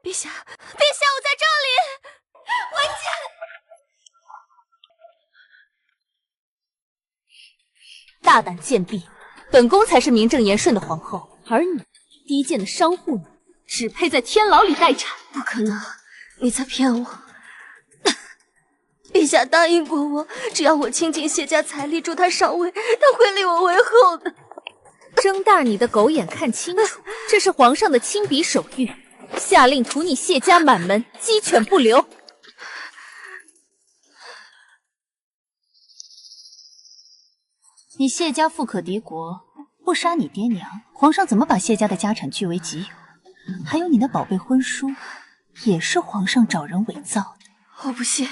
陛下，我在这里！文姬，大胆贱婢，本宫才是名正言顺的皇后，而你低贱的商户女，只配在天牢里待产。不可能，你在骗我！陛下答应过我，只要我倾尽谢家财力助他上位，他会立我为后的。睁大你的狗眼看清楚，这是皇上的亲笔手谕，下令屠你谢家满门，鸡犬不留。你谢家富可敌国，不杀你爹娘，皇上怎么把谢家的家产据为己有？还有你的宝贝婚书，也是皇上找人伪造的。我不信，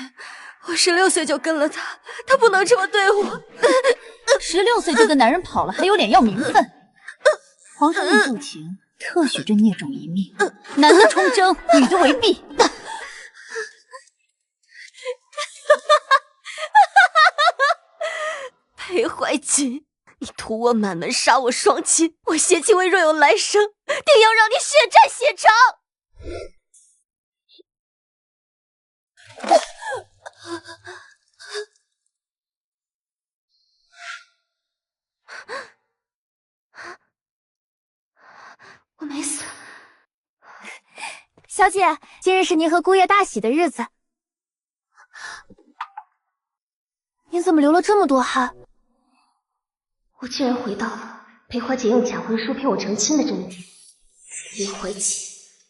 我16岁就跟了他，他不能这么对我。16岁就跟男人跑了，还有脸要名分？皇上念旧情，特许这孽种一命，男的充征，女的为婢。裴怀瑾，你屠我满门，杀我双亲，我谢清微若有来生，定要让你血债血偿！我没死。小姐，今日是您和姑爷大喜的日子，您怎么流了这么多汗？我竟然回到了裴怀瑾用假婚书骗我成亲的这一天。裴怀瑾，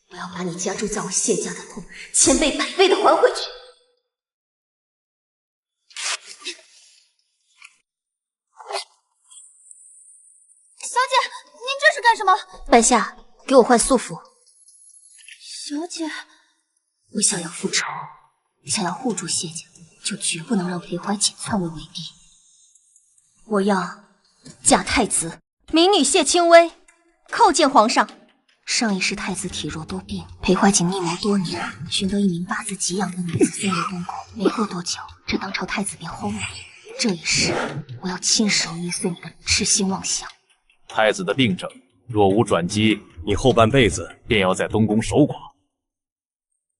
我要把你加注在我谢家的痛，1000倍100倍的还回去。小姐，您这是干什么？半夏，给我换素服。小姐，我想要复仇，想要护住谢家，就绝不能让裴怀瑾篡位为帝。我要嫁太子，民女谢清微，叩见皇上。上一世太子体弱多病，裴怀瑾密谋多年，寻得一名八字极阳的女子送入东宫。没过多久，这当朝太子便薨了。这一世，我要亲手捏碎你的痴心妄想。太子的病症若无转机，你后半辈子便要在东宫守寡。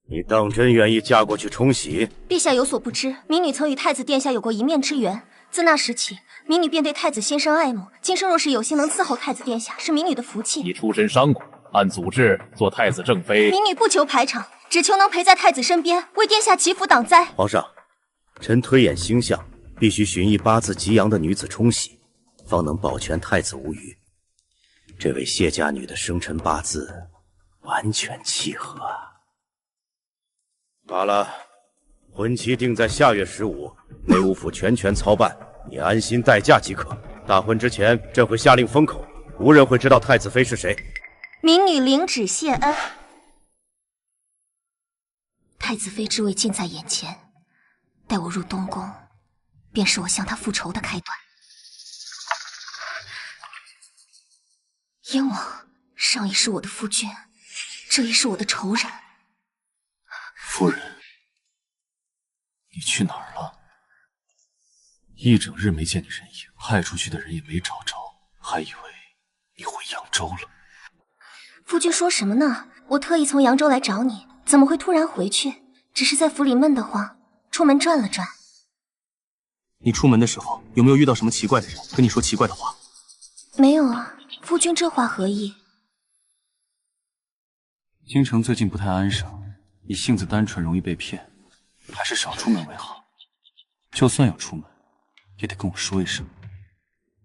你当真愿意嫁过去冲喜？陛下有所不知，民女曾与太子殿下有过一面之缘。自那时起，民女便对太子心生爱慕。今生若是有幸能伺候太子殿下，是民女的福气。你出身商贾，按祖制做太子正妃。民女不求排场，只求能陪在太子身边，为殿下祈福挡灾。皇上，臣推演星象，必须寻一八字极阳的女子冲喜，方能保全太子无虞。这位谢家女的生辰八字完全契合啊！罢了，婚期定在下月15，内务府全权操办，你安心待嫁即可。大婚之前，朕会下令封口，无人会知道太子妃是谁。民女领旨谢恩。太子妃之位近在眼前，待我入东宫，便是我向她复仇的开端。燕王，上一是我的夫君，这一是我的仇人。夫人，你去哪儿了？一整日没见你人影，派出去的人也没找着，还以为你回扬州了。夫君说什么呢？我特意从扬州来找你，怎么会突然回去？只是在府里闷得慌，出门转了转。你出门的时候有没有遇到什么奇怪的人，跟你说奇怪的话？没有啊，夫君这话何意？京城最近不太安生，你性子单纯，容易被骗，还是少出门为好。就算要出门，也得跟我说一声，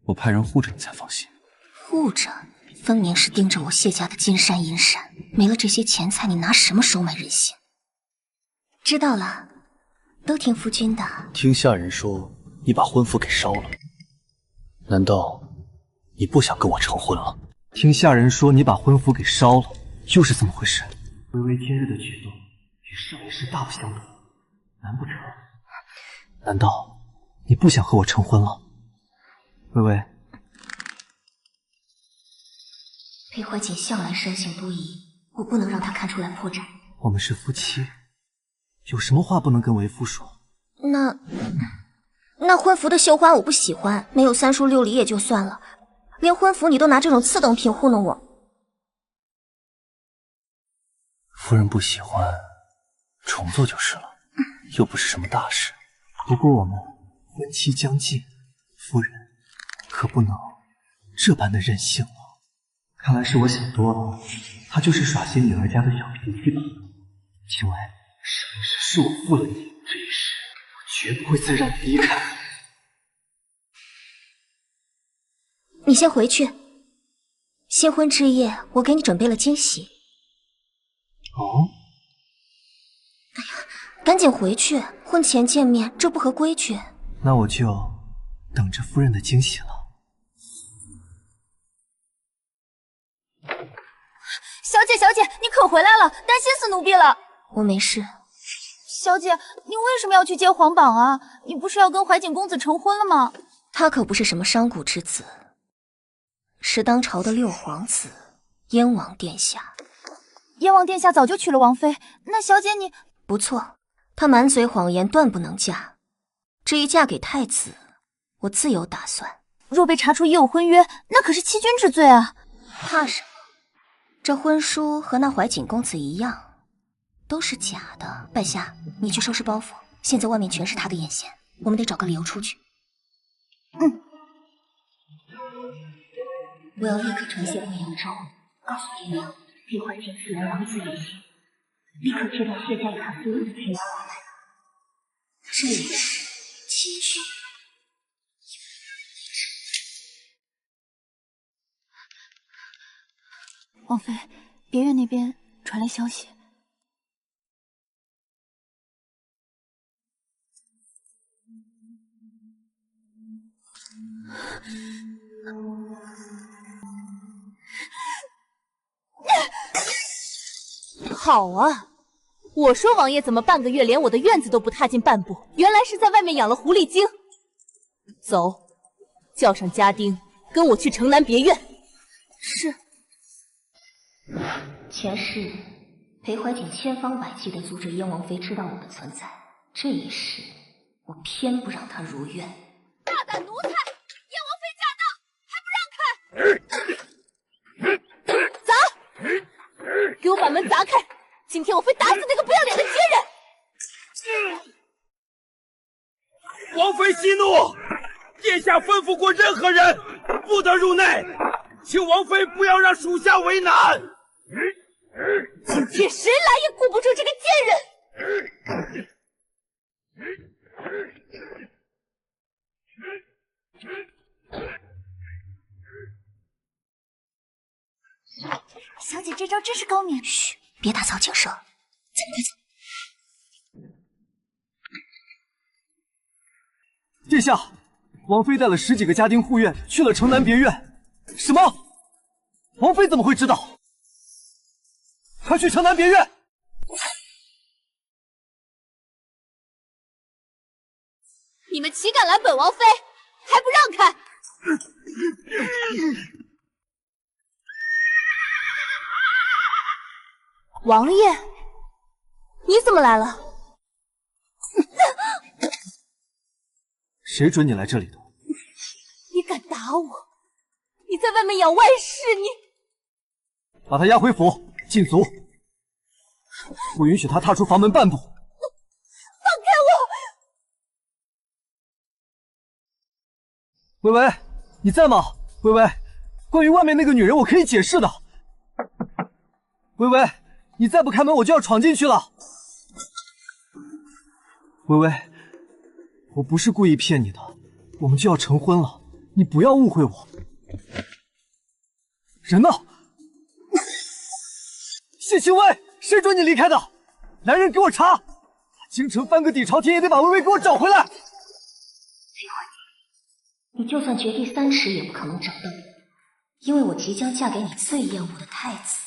我派人护着你才放心。护着？分明是盯着我谢家的金山银山，没了这些钱财，你拿什么收买人心？知道了，都听夫君的。听下人说你把婚符给烧了，难道你不想跟我成婚了？听下人说你把婚符给烧了，又是怎么回事？微微今日的举动与上一世大不相同，难不成？难道你不想和我成婚了？微微，裴怀瑾向来生性多疑，我不能让他看出来破绽。我们是夫妻，有什么话不能跟为夫说？那婚服的绣花我不喜欢，没有3书6礼也就算了，连婚服你都拿这种次等品糊弄我。夫人不喜欢，重做就是了，又不是什么大事。不过我们婚期将近，夫人可不能这般的任性了。看来是我想多了，他就是耍些女儿家的小脾气吧。青薇，是我负了你，这一世我绝不会再让你离开。你先回去，新婚之夜我给你准备了惊喜。哦，哎呀，赶紧回去，婚前见面这不合规矩。那我就等着夫人的惊喜了。小姐，你可回来了，担心死奴婢了。我没事。小姐，你为什么要去接皇榜啊？你不是要跟怀瑾公子成婚了吗？他可不是什么商贾之子，是当朝的六皇子，燕王殿下。燕王殿下早就娶了王妃，那小姐你……不错，她满嘴谎言，断不能嫁。至于嫁给太子，我自有打算。若被查出已有婚约，那可是欺君之罪啊！怕什么？这婚书和那怀瑾公子一样，都是假的。拜夏，你去收拾包袱，现在外面全是他的眼线，我们得找个理由出去。我要立刻传谢回扬州，告诉爹娘，裴怀瑾死了王子一心，立刻知道谢家与他所有的天涯往来。这一世崎岖。王妃，别院那边传来消息。好啊！我说王爷怎么半个月连我的院子都不踏进半步，原来是在外面养了狐狸精。走，叫上家丁，跟我去城南别院。是。前世裴怀瑾千方百计地阻止燕王妃知道我的存在，这一世我偏不让她如愿。大胆奴才！燕王妃驾到，还不让开！砸！给我把门砸开！今天我非打死那个不要脸的奸人！王妃息怒，殿下吩咐过任何人不得入内，请王妃不要让属下为难。今天谁来也顾不住这个贱人！小姐这招真是高明。嘘，别打草惊蛇。走，快走！殿下，王妃带了10几个家丁护院去了城南别院。什么？王妃怎么会知道？快去城南别院！你们岂敢拦本王妃？还不让开！王爷，你怎么来了？谁准你来这里的？你敢打我？你在外面养外室，你把他押回府，禁足，不允许他踏出房门半步。放开我！薇薇，你在吗？薇薇，关于外面那个女人，我可以解释的。薇薇，你再不开门，我就要闯进去了。薇薇，我不是故意骗你的，我们就要成婚了，你不要误会我。人呢？谢清薇，谁准你离开的？来人，给我查！京城翻个底朝天，也得把薇薇给我找回来。裴怀瑾，你就算掘地3尺也不可能找到我，因为我即将嫁给你最厌恶的太子，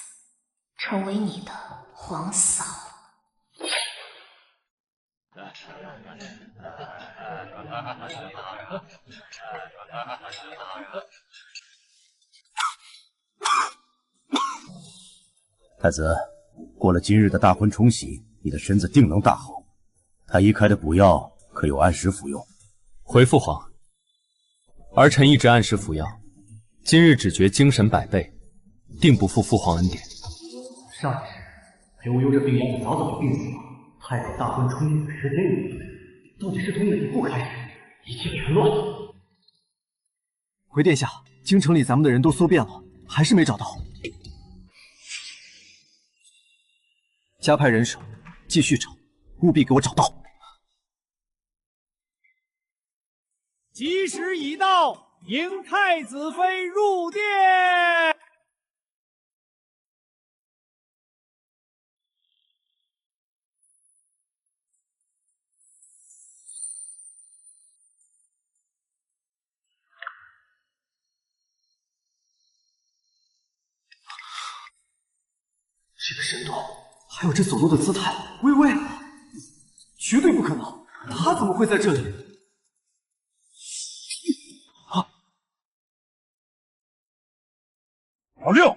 成为你的皇嫂。太子，过了今日的大婚冲喜，你的身子定能大好。太医开的补药可有按时服用？回父皇，儿臣一直按时服药，今日只觉精神100倍，定不负父皇恩典。上一世，由于这病秧子早早就病死了，太子大婚冲喜的时间也不对，到底是从哪一步开始？一切全乱了。回殿下，京城里咱们的人都搜遍了，还是没找到。加派人手，继续找，务必给我找到。吉时已到，迎太子妃入殿。这个神动，还有这走路的姿态，微微，绝对不可能！他怎么会在这里？老六，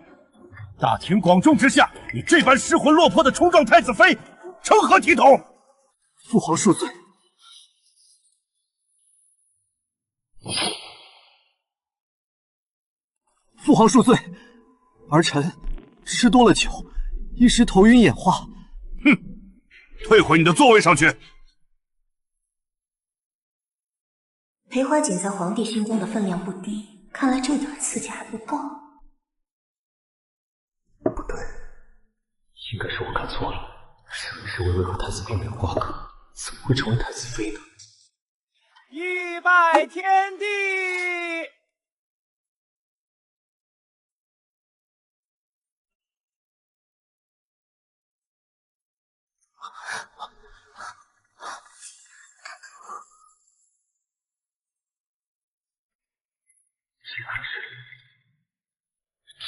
大庭广众之下，你这般失魂落魄的冲撞太子妃，成何体统？父皇恕罪。父皇恕罪，儿臣吃多了酒，一时头晕眼花。哼，退回你的座位上去。裴怀瑾在皇帝心中的分量不低，看来这点刺激还不够。不对，应该是我看错了。上一世微微和太子并没有瓜葛，怎么会成为太子妃呢？一拜天地。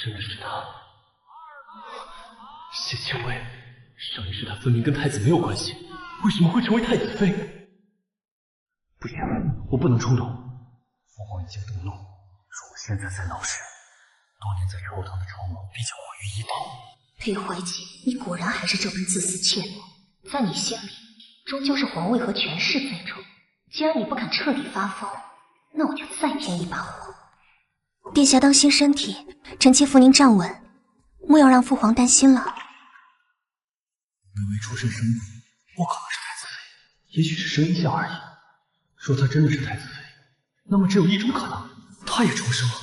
真的是他，谢清微，上一世他分明跟太子没有关系，为什么会成为太子妃？不行，我不能冲动。父皇已经动怒，如果现在再闹事，多年在朝堂的筹谋必将毁于一旦。裴怀瑾，你果然还是这般自私怯懦，在你心里，终究是皇位和权势最重。既然你不肯彻底发疯，那我就再添一把火。殿下当心身体，臣妾扶您站稳，莫要让父皇担心了。微微出身生子，不可能是太子妃，也许是声音像而已。若她真的是太子妃，那么只有一种可能，她也重生了。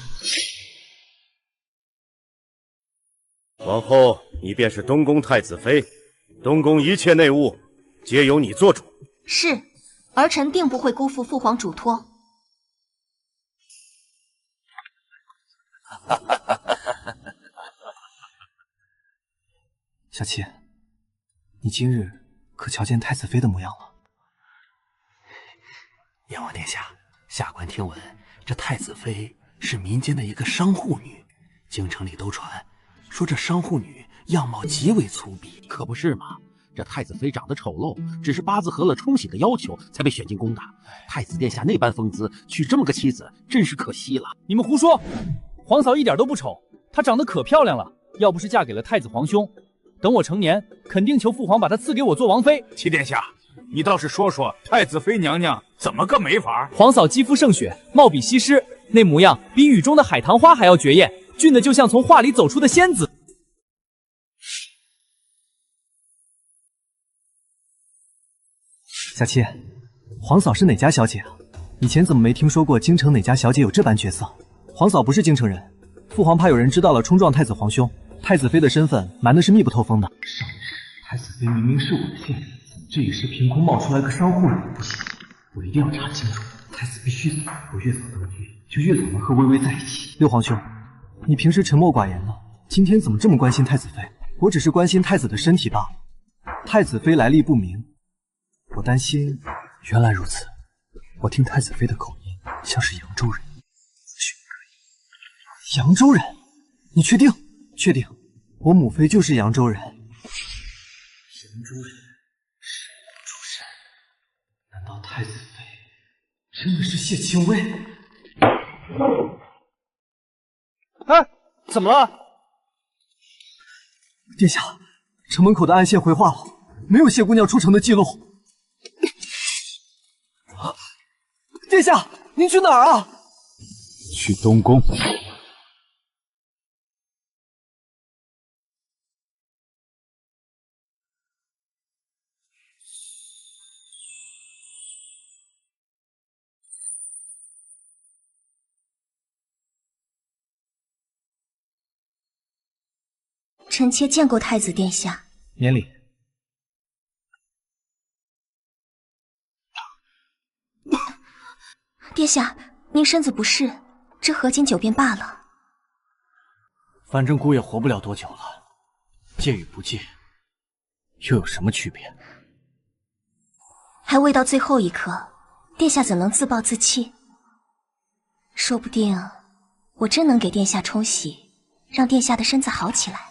往后你便是东宫太子妃，东宫一切内务皆由你做主。是，儿臣定不会辜负父皇嘱托。小妾，你今日可瞧见太子妃的模样了？燕王殿下，下官听闻这太子妃是民间的一个商户女，京城里都传说这商户女样貌极为粗鄙。可不是嘛，这太子妃长得丑陋，只是八字合了冲喜的要求才被选进宫的。太子殿下那般风姿，娶这么个妻子，真是可惜了。你们胡说！皇嫂一点都不丑，她长得可漂亮了。要不是嫁给了太子皇兄，等我成年，肯定求父皇把她赐给我做王妃。齐殿下，你倒是说说，太子妃娘娘怎么个没法？皇嫂肌肤胜雪，貌比西施，那模样比雨中的海棠花还要绝艳，俊的就像从画里走出的仙子。小妾，皇嫂是哪家小姐啊？以前怎么没听说过京城哪家小姐有这般绝色？皇嫂不是京城人，父皇怕有人知道了冲撞太子皇兄，太子妃的身份瞒的是密不透风的。上一世太子妃明明是我的现任，这一世凭空冒出来个商户女不行，我一定要查清楚。太子必须死，我越早登基，就越早能和微微在一起。六皇兄，你平时沉默寡言的，今天怎么这么关心太子妃？我只是关心太子的身体罢了。太子妃来历不明，我担心。原来如此，我听太子妃的口音像是扬州人。扬州人？你确定？确定，我母妃就是扬州人。扬州人，神武出身，难道太子妃真的是谢清微？哎，怎么了？殿下，城门口的暗线回话了，没有谢姑娘出城的记录。殿下，您去哪儿啊？去东宫。臣妾见过太子殿下。免礼。殿下，您身子不适，这合卺酒便罢了。反正姑也活不了多久了，戒与不戒，又有什么区别？还未到最后一刻，殿下怎能自暴自弃？说不定我真能给殿下冲洗，让殿下的身子好起来。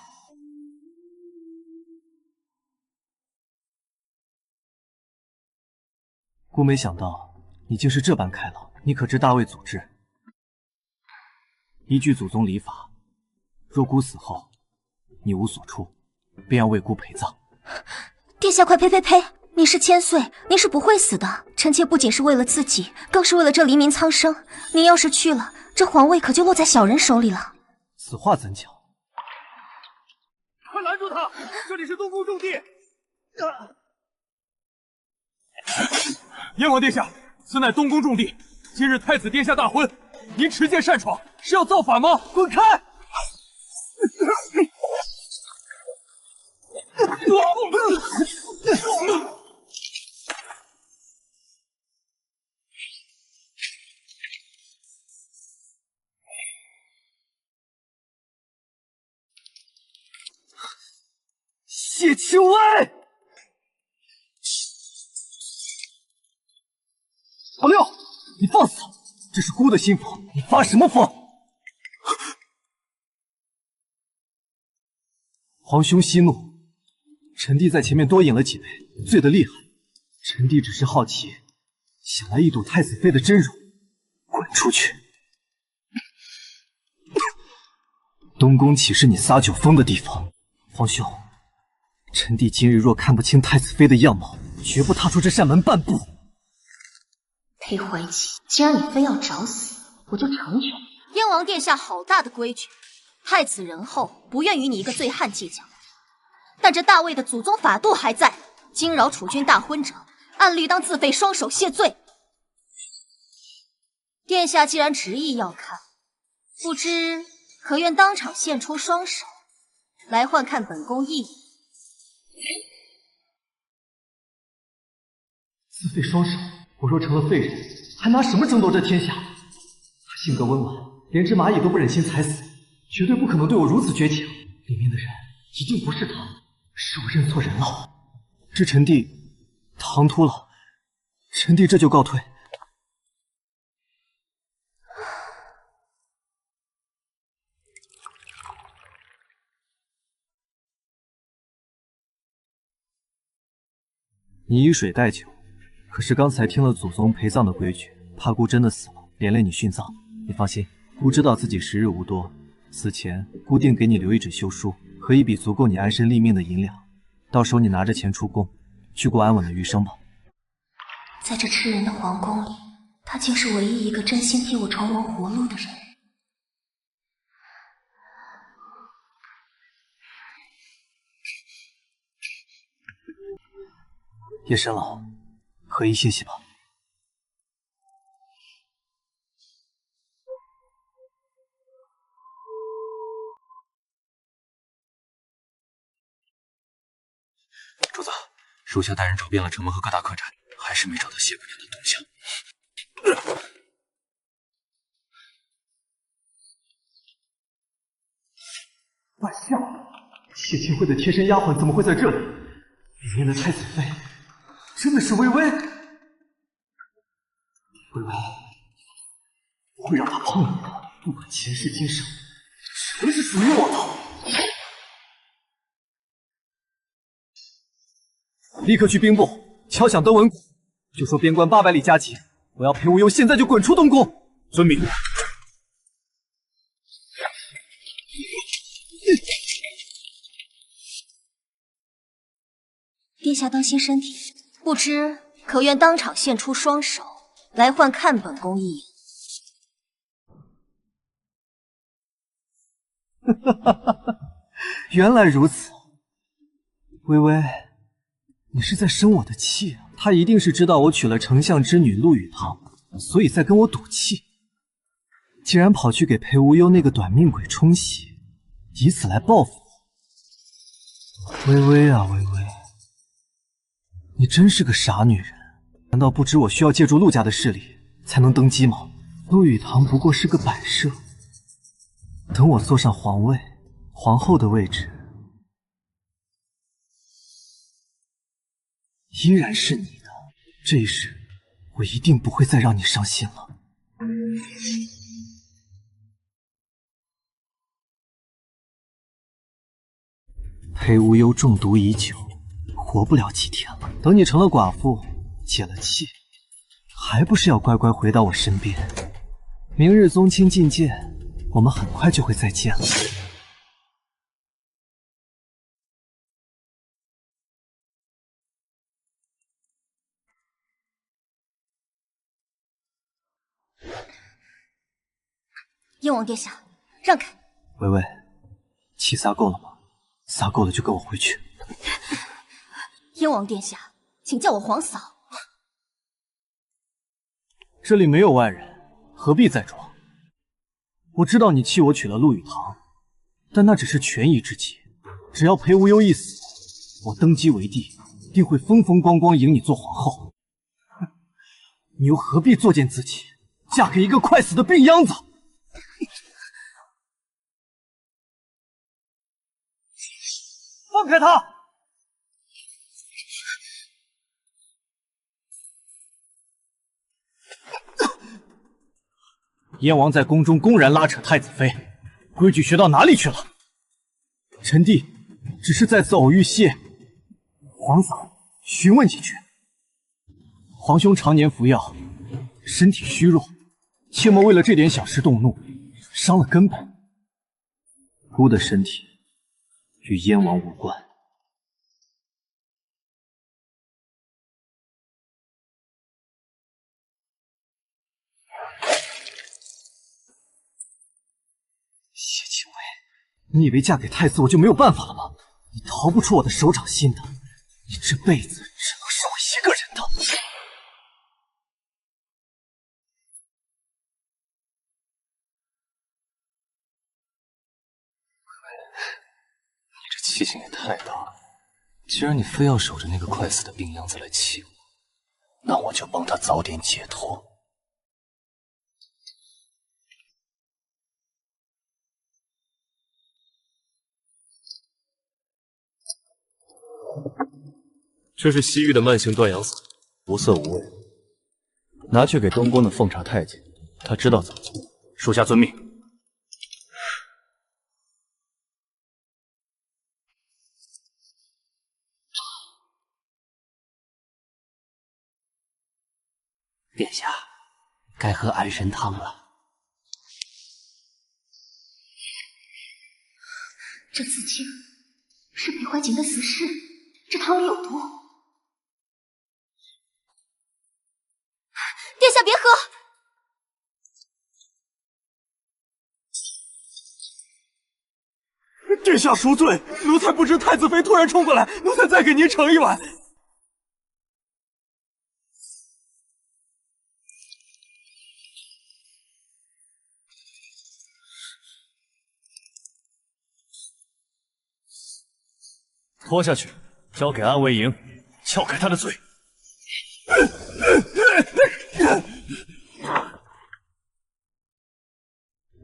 姑没想到你竟是这般开朗。你可知大魏祖制？依据祖宗礼法，若姑死后你无所处，便要为姑陪葬。殿下快呸！你是千岁，您是不会死的。臣妾不仅是为了自己，更是为了这黎民苍生。您要是去了，这皇位可就落在小人手里了。此话怎讲？快拦住他！这里是东宫重地。燕王殿下，此乃东宫重地，今日太子殿下大婚，您持剑擅闯，是要造反吗？滚开！谢清威，唐六，你放肆！这是姑的心腹，你发什么疯？皇兄息怒，臣弟在前面多饮了几杯，醉得厉害。臣弟只是好奇，想来一睹太子妃的真容。滚出去！东宫岂是你撒酒疯的地方？皇兄，臣弟今日若看不清太子妃的样貌，绝不踏出这扇门半步。裴怀瑾，既然你非要找死，我就成全你。燕王殿下好大的规矩，太子仁厚，不愿与你一个醉汉计较。但这大魏的祖宗法度还在，惊扰储君大婚者，按律当自废双手谢罪。殿下既然执意要看，不知可愿当场献出双手，来换看本宫意？自废双手，我若成了废人，还拿什么争夺这天下？他性格温婉，连只蚂蚁都不忍心踩死，绝对不可能对我如此绝情。里面的人一定不是他，是我认错人了。这臣弟唐突了，臣弟这就告退。你以水代酒，可是刚才听了祖宗陪葬的规矩，怕姑真的死了，连累你殉葬。你放心，姑知道自己时日无多，死前姑定给你留一纸休书，和一笔足够你安身立命的银两。到时候你拿着钱出宫，去过安稳的余生吧。在这吃人的皇宫里，他竟是唯一一个真心替我重谋活路的人。夜深了，喝一歇息吧。主子，属下带人找遍了城门和各大客栈，还是没找到谢姑娘的动向。半夏，谢清辉的贴身丫鬟怎么会在这里？里面的太子妃真的是微微？微微，我会让她碰你的，不管前世今生，全是属于我的。立刻去兵部敲响登闻鼓，就说边关800里加急，我要裴无忧现在就滚出东宫。遵命。殿下当心身体，不知可愿当场献出双手，来换看本宫一眼？原来如此，微微，你是在生我的气啊！他一定是知道我娶了丞相之女陆羽堂，所以在跟我赌气。竟然跑去给裴无忧那个短命鬼冲洗，以此来报复我。微微啊，微微，你真是个傻女人。难道不知我需要借助陆家的势力才能登基吗？陆羽堂不过是个摆设。等我坐上皇位，皇后的位置依然是你的。这一世，我一定不会再让你伤心了。裴无忧中毒已久，活不了几天了。等你成了寡妇，解了气，还不是要乖乖回到我身边？明日宗亲觐见，我们很快就会再见了。燕王殿下，让开！微微，气撒够了吗？撒够了就跟我回去。燕王殿下，请叫我皇嫂。这里没有外人，何必再装？我知道你气我娶了陆羽堂，但那只是权宜之计。只要裴无忧一死，我登基为帝，定会风风光光迎你做皇后。哼，你又何必作践自己，嫁给一个快死的病秧子？放开他！燕王在宫中公然拉扯太子妃，规矩学到哪里去了？臣弟只是在此偶遇谢皇嫂，询问几句。皇兄常年服药，身体虚弱，切莫为了这点小事动怒，伤了根本。孤的身体与燕王无关。谢清微，你以为嫁给太子我就没有办法了吗？你逃不出我的手掌心的，你这辈子只能是我一个人的。你这气性也太大了！既然你非要守着那个快死的病秧子来气我，那我就帮他早点解脱。这是西域的慢性断阳散，无色无味，拿去给东宫的奉茶太监，他知道怎么做。属下遵命。殿下，该喝安神汤了。这紫青是裴怀瑾的死尸，这汤里有毒。殿下别喝！殿下赎罪，奴才不知太子妃突然冲过来，奴才再给您盛一碗。拖下去，交给安维营，撬开他的嘴。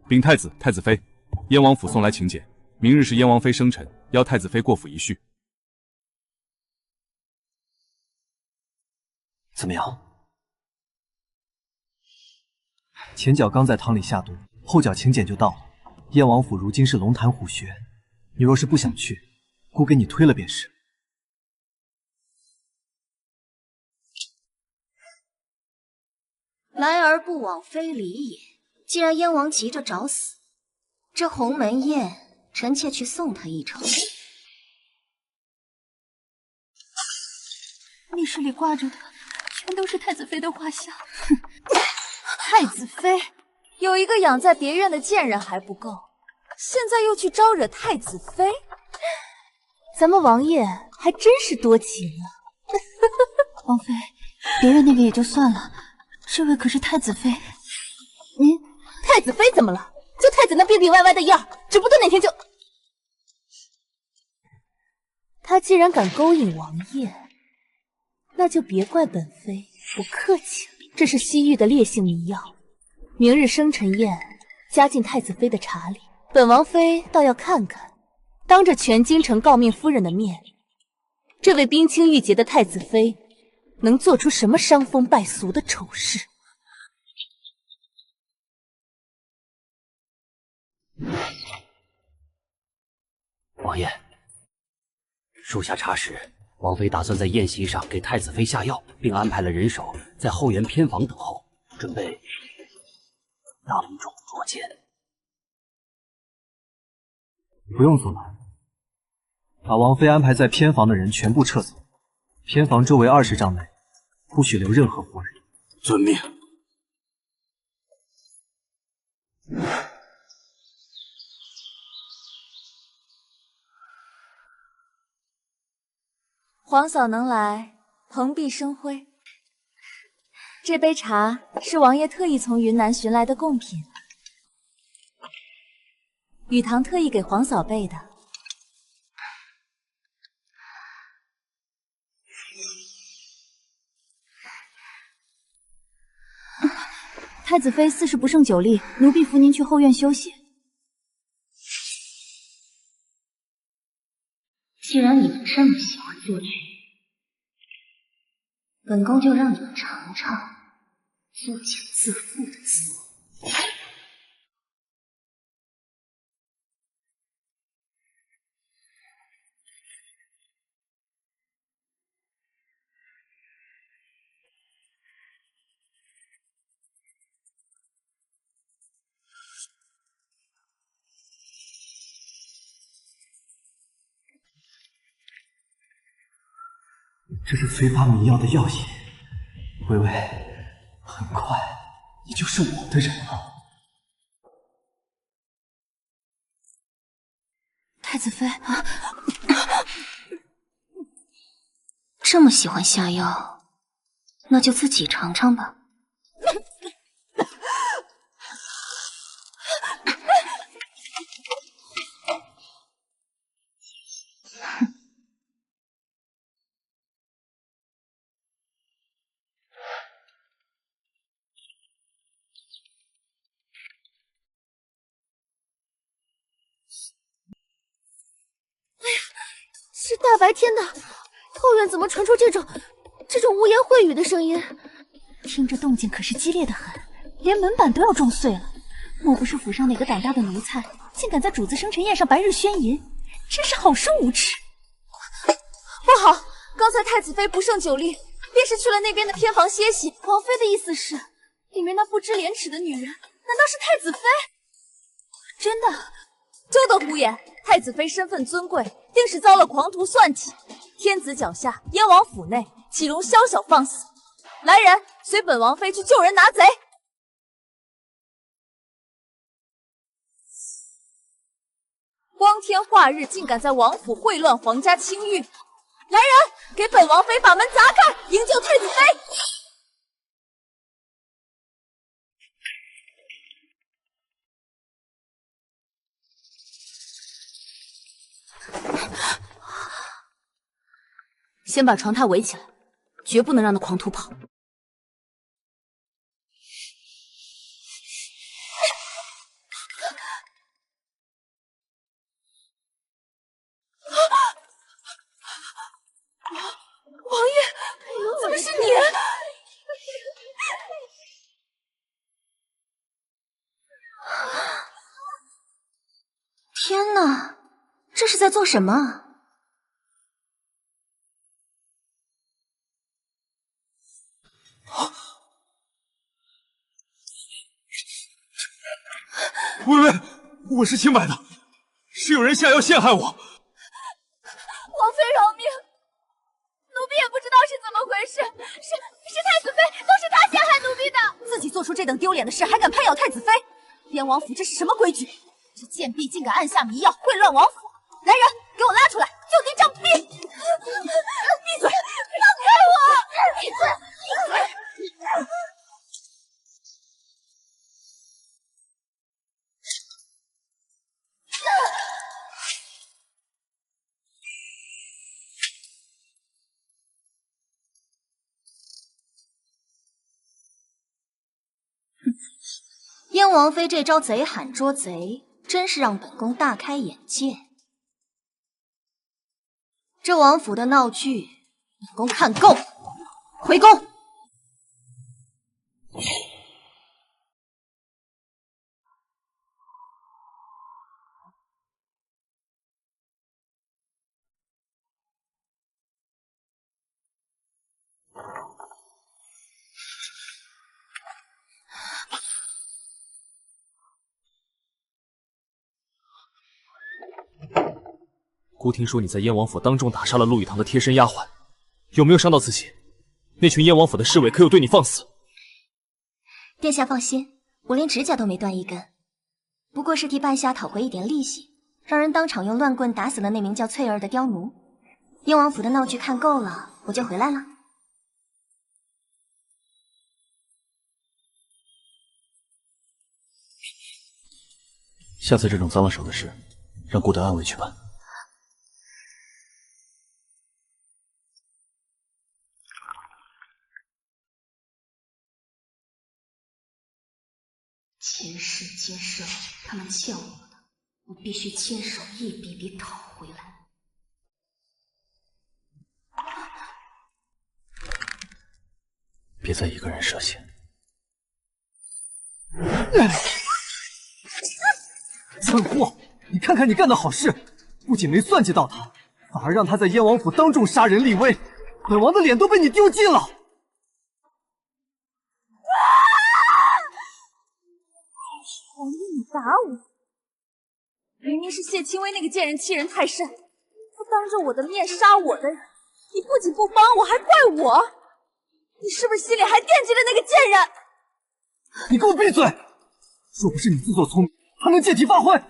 禀太子、太子妃，燕王府送来请柬，明日是燕王妃生辰，邀太子妃过府一叙。怎么样？前脚刚在汤里下毒，后脚请柬就到了。燕王府如今是龙潭虎穴，你若是不想去，姑给你推了便是。来而不往非礼也。既然燕王急着找死，这鸿门宴，臣妾去送他一程。密室里挂着的全都是太子妃的画像。哼，太子妃有一个养在别院的贱人还不够，现在又去招惹太子妃，咱们王爷还真是多情啊！王妃，别院那个也就算了，这位可是太子妃。您太子妃怎么了？就太子那病病歪歪的样，指不定哪天就……他既然敢勾引王爷，那就别怪本妃不客气了。这是西域的烈性迷药，明日生辰宴加进太子妃的茶里。本王妃倒要看看，当着全京城诰命夫人的面，这位冰清玉洁的太子妃能做出什么伤风败俗的丑事。王爷，属下查实，王妃打算在宴席上给太子妃下药，并安排了人手在后园偏房等候，准备当众捉奸。不用阻拦，把王妃安排在偏房的人全部撤走，偏房周围20丈内不许留任何活人。遵命。皇嫂能来，蓬荜生辉。这杯茶是王爷特意从云南寻来的贡品，雨堂特意给皇嫂备的。太子妃似是不胜酒力，奴婢扶您去后院休息。既然你们这么喜欢作曲，本宫就让你们尝尝作茧自缚的滋味。这是催发迷药的药液，微微，很快你就是我的人了。太子妃，这么喜欢下药，那就自己尝尝吧。是大白天的，后院怎么传出这种污言秽语的声音？听着动静可是激烈的很，连门板都要撞碎了。莫不是府上哪个胆大的奴才，竟敢在主子生辰宴上白日宣淫？真是好生无耻！不好，刚才太子妃不胜酒力，便是去了那边的偏房歇息。王妃的意思是，里面那不知廉耻的女人，难道是太子妃？真的？休得胡言！太子妃身份尊贵，定是遭了狂徒算计。天子脚下，燕王府内，岂容宵小放肆？来人，随本王妃去救人拿贼！光天化日，竟敢在王府秽乱皇家清誉！来人，给本王妃把门砸开，营救太子妃！先把床榻围起来，绝不能让那狂徒跑。王爷，怎么是你？天哪，这是在做什么？微微，我是清白的，是有人下药陷害我。王妃饶命！奴婢也不知道是怎么回事，是太子妃，都是他陷害奴婢的。自己做出这等丢脸的事，还敢攀咬太子妃？燕王府这是什么规矩？这贱婢竟敢暗下迷药，混乱王府！来人，给我拉出来，就地杖毙！闭嘴！放开我！闭嘴！王妃这招贼喊捉贼，真是让本宫大开眼界。这王府的闹剧，本宫看够了，回宫。孤听说你在燕王府当众打杀了陆羽堂的贴身丫鬟，有没有伤到自己？那群燕王府的侍卫可有对你放肆？殿下放心，我连指甲都没断一根，不过是替半夏讨回一点利息，让人当场用乱棍打死了那名叫翠儿的刁奴。燕王府的闹剧看够了，我就回来了。下次这种脏了手的事，让顾德安委去办。前世今生，他们欠我的，我必须亲手一笔笔讨回来。别再一个人涉险。蠢货！你看看你干的好事，不仅没算计到他，反而让他在燕王府当众杀人立威，本王的脸都被你丢尽了。王爷，你打我！明明是谢清微那个贱人欺人太甚，他当着我的面杀我的人，你不仅不帮我，还怪我，你是不是心里还惦记着那个贱人？你给我闭嘴！若不是你自作聪明，还能借题发挥。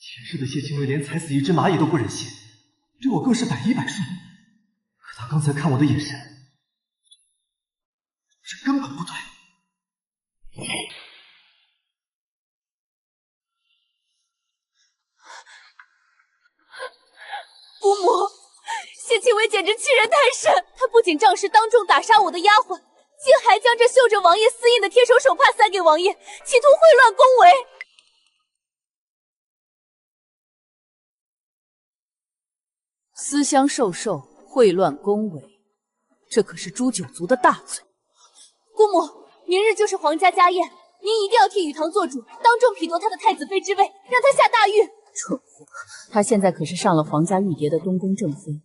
前世的谢清微连踩死一只蚂蚁都不忍心，对我更是百依百顺。可他刚才看我的眼神，这根本不对。姑母，谢清微简直欺人太甚，他不仅仗势当众打杀我的丫鬟，竟还将这绣着王爷私印的贴手手帕塞给王爷，企图秽乱宫闱。私相授受，秽乱宫闱，这可是诛九族的大罪。姑母，明日就是皇家家宴，您一定要替雨堂做主，当众匹夺他的太子妃之位，让他下大狱。蠢货，他现在可是上了皇家御蝶的东宫正妃，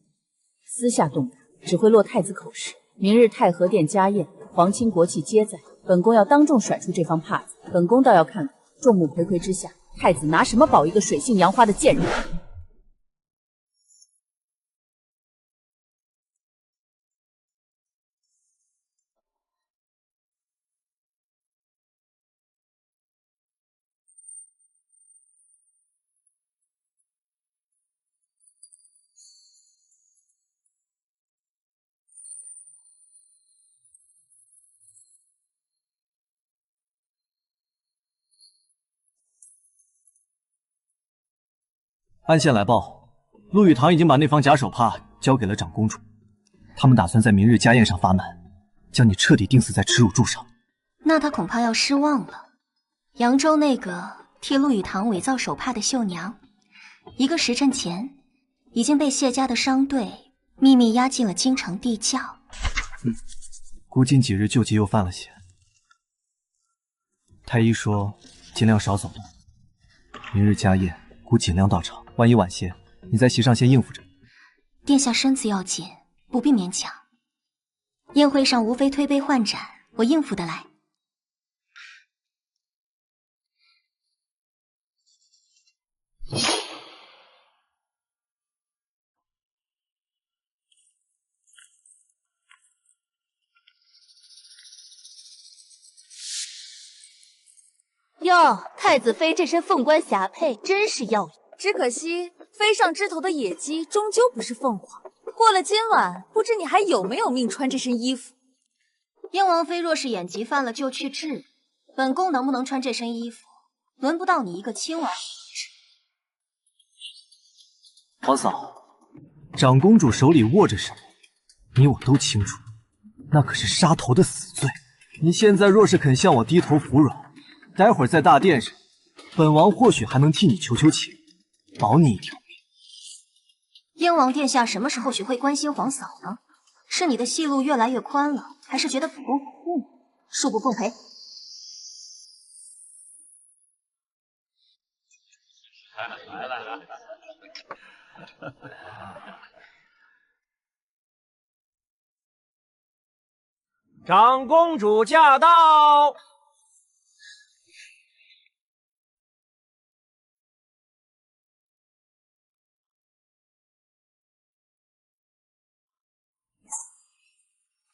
私下动他只会落太子口实。明日太和殿家宴，皇亲国戚皆在，本宫要当众甩出这方帕子。本宫倒要看看众目睽睽之下，太子拿什么保一个水性杨花的贱人。按线来报，陆羽堂已经把那方假手帕交给了长公主，他们打算在明日家宴上发难，将你彻底钉死在耻辱柱上。那他恐怕要失望了。扬州那个替陆羽堂伪造手帕的绣娘，1个时辰前已经被谢家的商队秘密押进了京城地窖。估近几日旧疾又犯了些，太医说尽量少走动。明日家宴，估尽量到场，万一晚些，你在席上先应付着。殿下身子要紧，不必勉强。宴会上无非推杯换盏，我应付得来。哟，太子妃这身凤冠霞帔真是耀眼，只可惜飞上枝头的野鸡终究不是凤凰。过了今晚，不知你还有没有命穿这身衣服？燕王妃若是眼疾犯了，就去治。本宫能不能穿这身衣服，轮不到你一个亲王。皇嫂，长公主手里握着什么，你我都清楚，那可是杀头的死罪。你现在若是肯向我低头服软，待会儿在大殿上，本王或许还能替你求求情，保你一条命。燕王殿下什么时候学会关心皇嫂呢？是你的戏路越来越宽了，还是觉得本宫好护你？恕不奉陪。来，长公主驾到！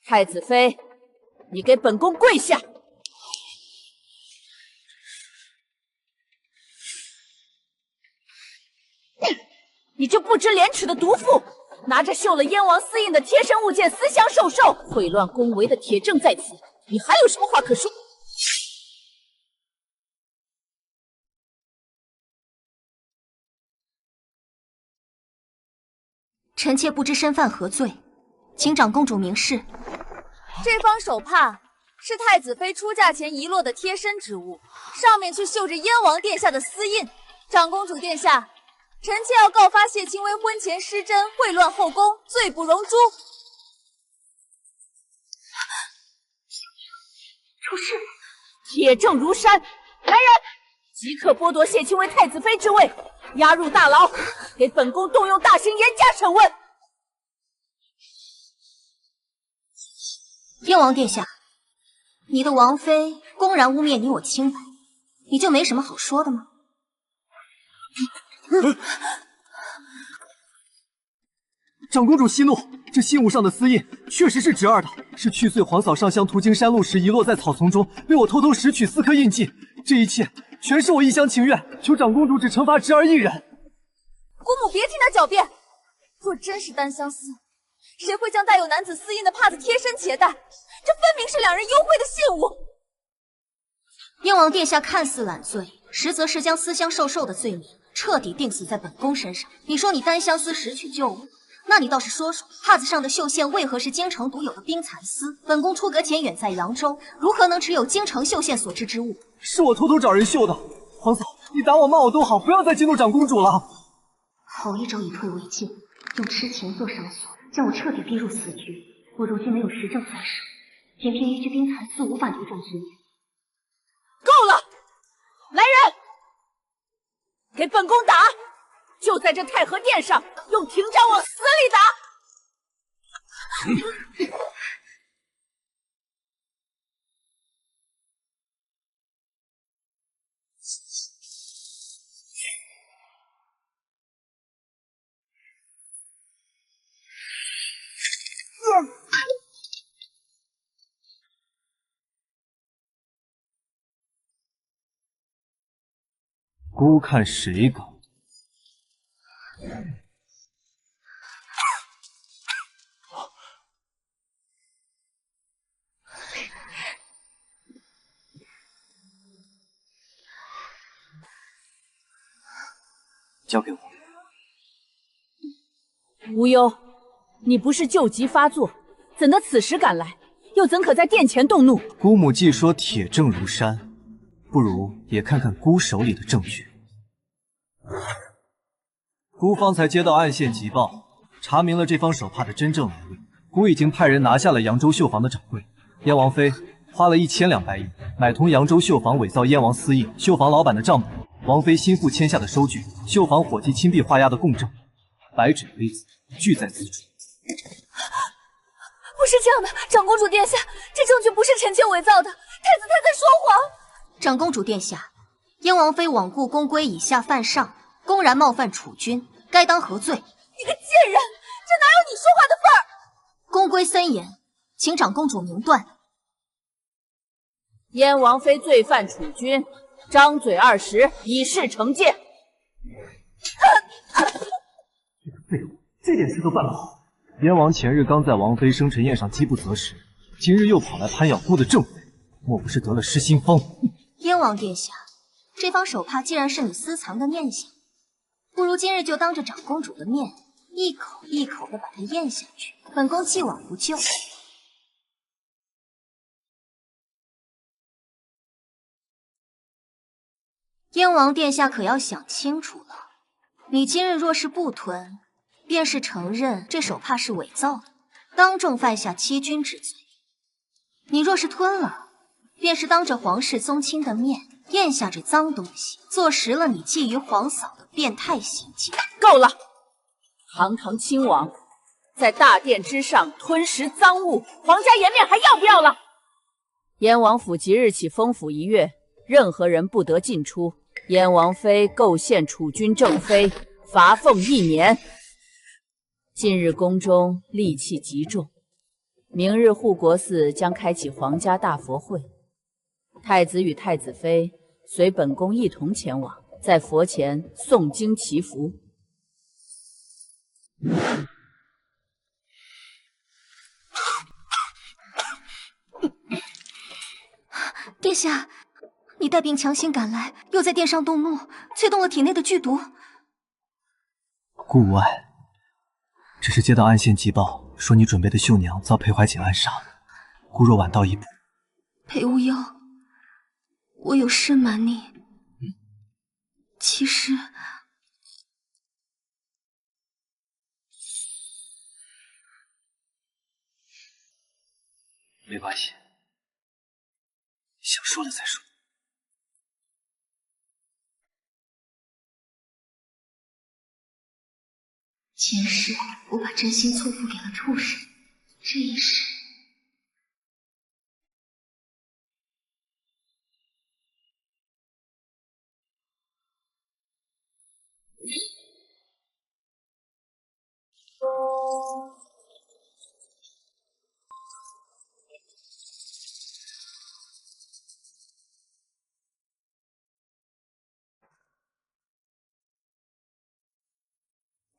太子妃，你给本宫跪下！你这不知廉耻的毒妇，拿着绣了燕王私印的贴身物件私相授受，毁乱宫闱的铁证在此，你还有什么话可说？臣妾不知身犯何罪，请长公主明示。这方手帕是太子妃出嫁前遗落的贴身之物，上面却绣着燕王殿下的私印。长公主殿下，臣妾要告发谢清微婚前失贞，秽乱后宫，罪不容诛。出事了！铁证如山，来人，即刻剥夺谢清微太子妃之位，押入大牢，给本宫动用大刑，严加审问。燕王殿下，你的王妃公然污蔑你我清白，你就没什么好说的吗？长公主息怒，这信物上的私印确实是侄儿的，是去岁皇嫂上香途经山路时遗落在草丛中，被我偷偷拾取4颗印记。这一切全是我一厢情愿，求长公主只惩罚侄儿一人。姑母别听他狡辩，若真是单相思，谁会将带有男子私印的帕子贴身携带？这分明是两人幽会的信物。燕王殿下看似揽罪，实则是将私相授受的罪名彻底定死在本宫身上。你说你单相思拾取旧物，那你倒是说说，帕子上的绣线为何是京城独有的冰蚕丝？本宫出阁前远在扬州，如何能持有京城绣线所制之物？是我偷偷找人绣的。皇嫂，你打我骂我都好，不要再激怒长公主了。好一招以退为进，用痴情做绳索，将我彻底逼入死局。我如今没有实证在手，偏偏一具冰蚕丝无法扭转局面。够了！来人，给本宫打！就在这太和殿上，用廷杖往死里打！姑看谁敢！交给我。无忧，你不是旧疾发作，怎得此时赶来？又怎可在殿前动怒？姑母既说铁证如山，不如也看看姑手里的证据。姑方才接到暗线急报，查明了这方手帕的真正来历。姑已经派人拿下了扬州绣坊的掌柜。燕王妃花了1200亿买通扬州绣坊，伪造燕王私印。绣坊老板的账本，王妃心腹签下的收据，绣坊伙计亲笔画押的供证，白纸黑字，俱在此处。不是这样的，长公主殿下，这证据不是臣妾伪造的，太子太在说谎。长公主殿下，燕王妃罔顾宫规以下犯上，公然冒犯储君，该当何罪？你个贱人，这哪有你说话的份儿？宫规森严，请长公主明断。燕王妃罪犯储君，张嘴20，以示惩戒。这个废物，这点事都办不好，燕王前日刚在王妃生辰宴上饥不择食，今日又跑来攀咬姑的正妃，莫不是得了失心疯？燕王殿下，这方手帕既然是你私藏的念想，不如今日就当着长公主的面，一口一口的把它咽下去，本宫既往不咎。燕王殿下可要想清楚了，你今日若是不吞，便是承认这手帕是伪造的，当众犯下欺君之罪；你若是吞了，便是当着皇室宗亲的面咽下这脏东西，坐实了你觊觎皇嫂的变态行径。够了！堂堂亲王在大殿之上吞食赃物，皇家颜面还要不要了？燕王府即日起封府1月，任何人不得进出。燕王妃构陷储君正妃，罚俸1年。近日宫中戾气极重，明日护国寺将开启皇家大佛会，太子与太子妃随本宫一同前往，在佛前诵经祈福。殿下，你带兵强行赶来，又在殿上动怒，催动了体内的剧毒。姑无碍，只是接到暗线急报，说你准备的绣娘遭裴怀瑾暗杀，姑若晚到一步。裴无忧，我有事瞒你。其实，没关系，想说了再说。前世我把真心错付给了畜生，这一世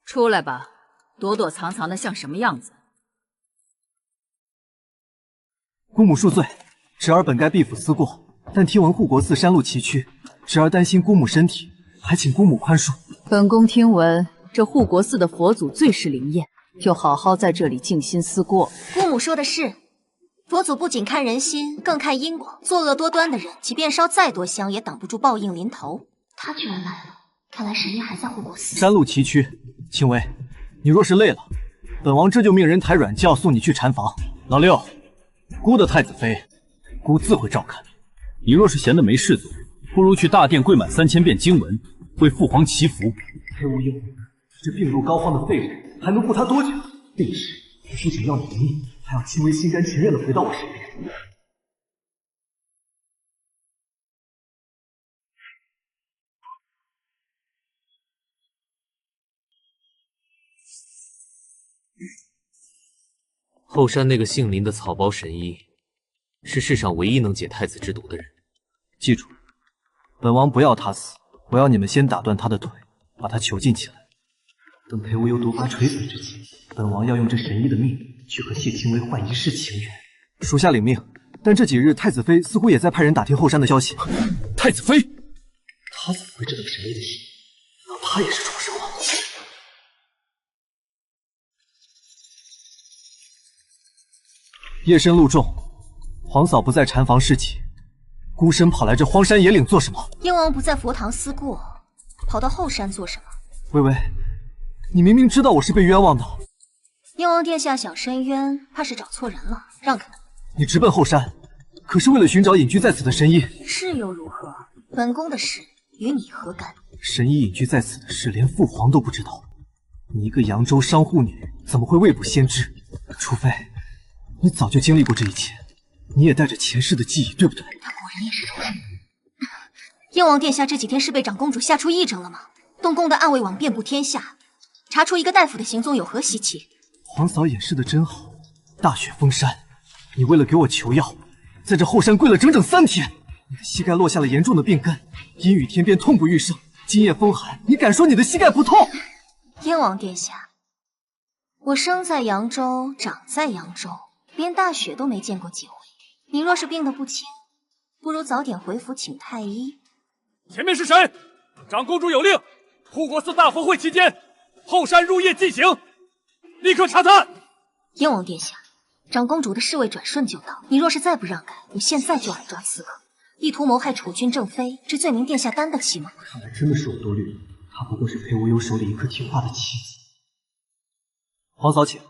出来吧，躲躲藏藏的像什么样子？姑母恕罪，侄儿本该避府思过，但听闻护国寺山路崎岖，侄儿担心姑母身体，还请姑母宽恕。本宫听闻这护国寺的佛祖最是灵验，就好好在这里静心思过。姑母说的是，佛祖不仅看人心，更看因果。作恶多端的人，即便烧再多香，也挡不住报应临头。他居然来了，看来神医还在护国寺。山路崎岖，青薇，你若是累了，本王这就命人抬软轿送你去禅房。老六，姑的太子妃，姑自会照看。你若是闲得没事做，不如去大殿跪满3000遍经文，为父皇祈福。裴无忧，这病入膏肓的废人还能护他多久？病时我不仅要你的命，还要青薇心甘情愿地回到我身边。后山那个姓林的草包神医，是世上唯一能解太子之毒的人。记住，本王不要他死，我要你们先打断他的腿，把他囚禁起来。等裴无忧毒发垂死之际，本王要用这神医的命去和谢青薇换一世情缘。属下领命。但这几日太子妃似乎也在派人打听后山的消息。太子妃，他怎么会知道神医的心？难道他也是畜生吗？夜深路重，皇嫂不在禅房侍寝，孤身跑来这荒山野岭做什么？燕王不在佛堂思过，跑到后山做什么？微微，你明明知道我是被冤枉的。燕王殿下想申冤，怕是找错人了，让开。你直奔后山，可是为了寻找隐居在此的神医。是又如何？本宫的事与你何干？神医隐居在此的事，连父皇都不知道。你一个扬州商户女，怎么会未卜先知？除非你早就经历过这一切，你也带着前世的记忆，对不对？他果然也是畜生。燕王殿下这几天是被长公主吓出癔症了吗？东宫的暗卫网遍布天下，查出一个大夫的行踪有何稀奇？皇嫂掩饰的真好。大雪封山，你为了给我求药，在这后山跪了整整3天。你的膝盖落下了严重的病根，阴雨天边痛不欲生。今夜风寒，你敢说你的膝盖不痛？燕王殿下，我生在扬州，长在扬州，连大雪都没见过几回。你若是病得不轻，不如早点回府请太医。前面是谁？长公主有令，护国寺大佛会期间，后山入夜进行，立刻查探。燕王殿下，长公主的侍卫转瞬就到，你若是再不让开，我现在就来抓刺客，意图谋害储君正妃，这罪名殿下担得起吗？看来真的是我多虑了，她不过是裴无忧手里一颗听话的棋子。皇嫂请。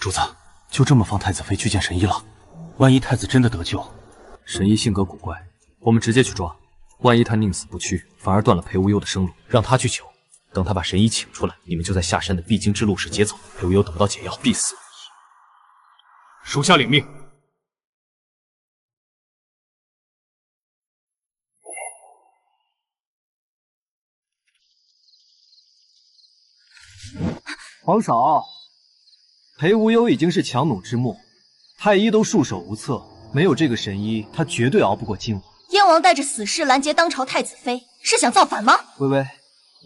主子，就这么放太子妃去见神医了？万一太子真的得救，神医性格古怪，我们直接去抓。万一他宁死不屈，反而断了裴无忧的生路，让他去求。等他把神医请出来，你们就在下山的必经之路时劫走。裴无忧等不到解药，必死无疑。属下领命。皇嫂，裴无忧已经是强弩之末，太医都束手无策，没有这个神医，他绝对熬不过今晚。燕王带着死士拦截当朝太子妃，是想造反吗？微微，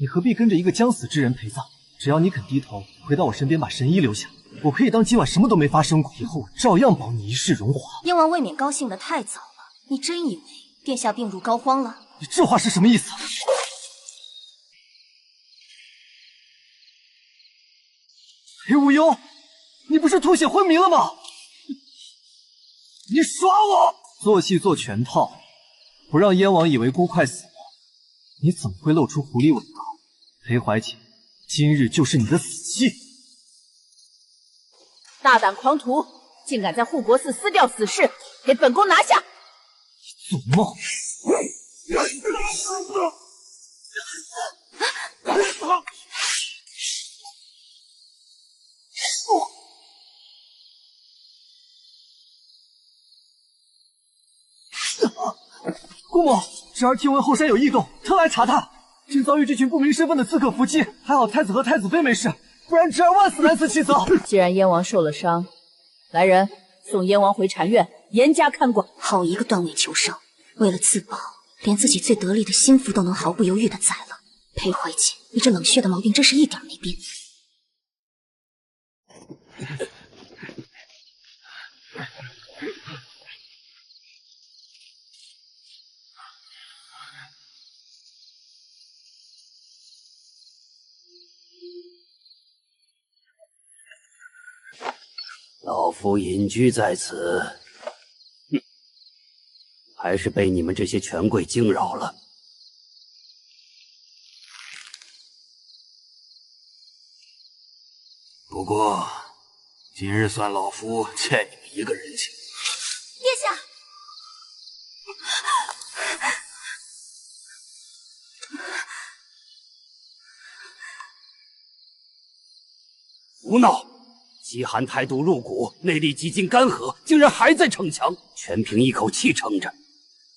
你何必跟着一个将死之人陪葬？只要你肯低头，回到我身边，把神医留下，我可以当今晚什么都没发生过，以后我照样保你一世荣华。燕王未免高兴得太早了，你真以为殿下病入膏肓了？你这话是什么意思？裴无忧，你不是吐血昏迷了吗？你耍我！做戏做全套，不让燕王以为孤快死亡，你怎么会露出狐狸尾巴？裴怀瑾，今日就是你的死期！大胆狂徒，竟敢在护国寺撕掉死士，给本宫拿下！做梦！姑母，侄儿听闻后山有异动，特来查探，竟遭遇这群不明身份的刺客伏击。还好太子和太子妃没事，不然侄儿万死难辞其责。既然燕王受了伤，来人，送燕王回禅院，严加看管。好一个断尾求生，为了自保，连自己最得力的心腹都能毫不犹豫地宰了。裴怀瑾，你这冷血的毛病真是一点没变。老夫隐居在此，还是被你们这些权贵惊扰了。不过，今日算老夫欠你们一个人情。殿下，胡闹！饥寒太毒入骨，内力几近干涸，竟然还在逞强，全凭一口气撑着。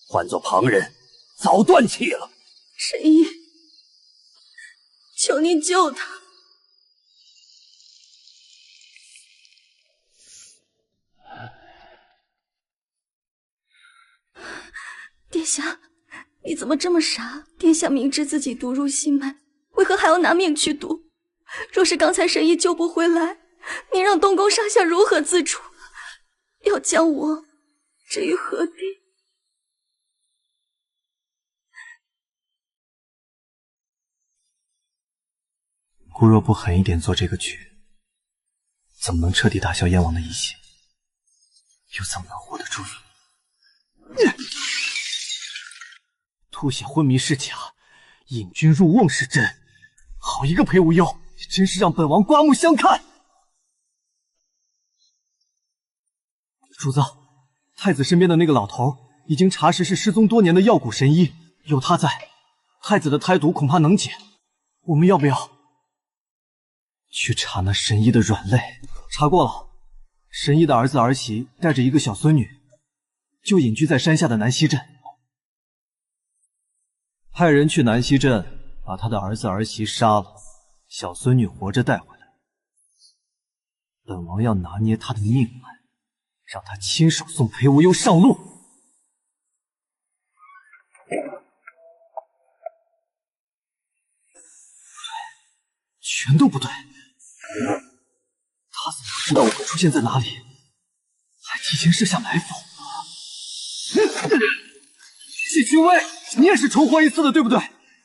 换做旁人，早断气了。神医，求您救他！殿下，你怎么这么傻？殿下明知自己毒入心脉，为何还要拿命去赌？若是刚才神医救不回来，您让东宫上下如何自处？要将我置于何地？姑若不狠一点做这个局，怎么能彻底打消燕王的疑心？又怎么能护得住你？吐血昏迷是假，引君入瓮是真。好一个裴无忧，真是让本王刮目相看！主子，太子身边的那个老头已经查实是失踪多年的药蛊神医，有他在，太子的胎毒恐怕能解。我们要不要去查那神医的软肋？查过了，神医的儿子儿媳带着一个小孙女，就隐居在山下的南溪镇。派人去南溪镇把他的儿子儿媳杀了，小孙女活着带回来。本王要拿捏他的命脉，让他亲手送裴无忧上路。全都不对。他怎么知道我会出现在哪里，还提前设下埋伏？谢君威，你也是重活一次的，对不对？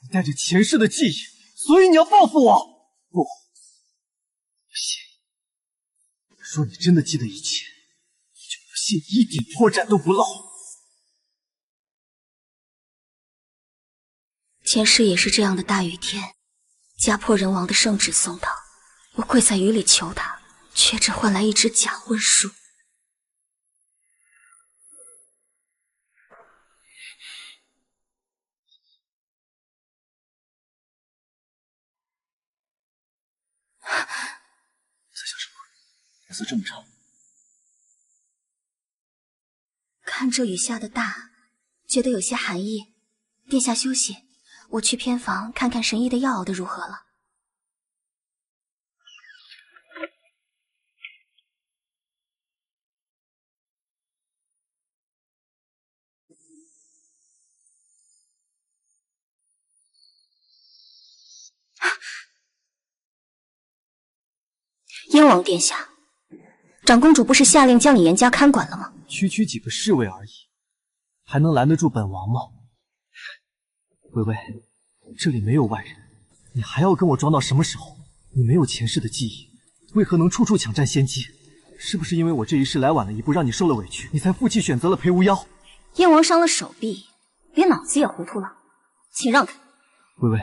你带着前世的记忆，所以你要报复我。不信，说你真的记得一切，就不信一点破绽都不露。前世也是这样的大雨天，家破人亡的圣旨送到，我跪在雨里求他，却只换来一纸假婚书。在想什么？脸色这么长。看这雨下的大，觉得有些寒意。殿下休息，我去偏房看看神医的药熬得如何了。燕王殿下，长公主不是下令将你严加看管了吗？区区几个侍卫而已，还能拦得住本王吗？微微，这里没有外人，你还要跟我装到什么时候？你没有前世的记忆，为何能处处抢占先机？是不是因为我这一世来晚了一步，让你受了委屈，你才负气选择了裴无妖？燕王伤了手臂，连脑子也糊涂了，请让开。微微，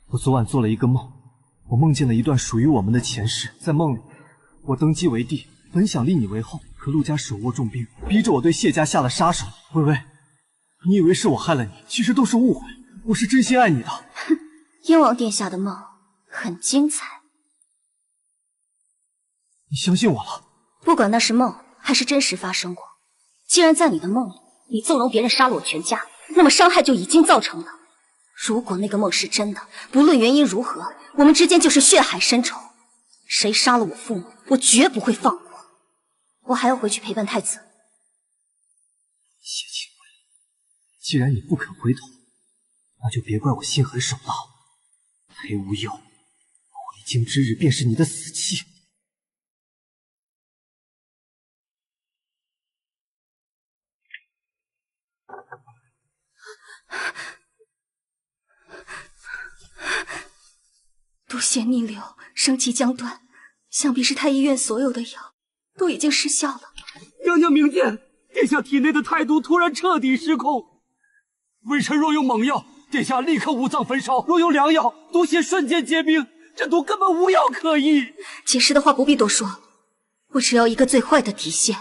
我昨晚做了一个梦，我梦见了一段属于我们的前世。在梦里，我登基为帝，本想立你为后，可陆家手握重兵，逼着我对谢家下了杀手。微微，你以为是我害了你，其实都是误会，我是真心爱你的。哼，燕王殿下的梦很精彩，你相信我了？不管那是梦还是真实发生过，既然在你的梦里，你纵容别人杀了我全家，那么伤害就已经造成了。如果那个梦是真的，不论原因如何，我们之间就是血海深仇。谁杀了我父母，我绝不会放过。我还要回去陪伴太子。谢清微，既然你不肯回头，那就别怪我心狠手辣。裴无忧，回京之日便是你的死期。毒血逆流，生气将断，想必是太医院所有的药都已经失效了。娘娘明鉴，殿下体内的太毒突然彻底失控，微臣若用猛药，殿下立刻五脏焚烧；若用良药，毒血瞬间结冰。这毒根本无药可医。解释的话不必多说，我只要一个最坏的底线，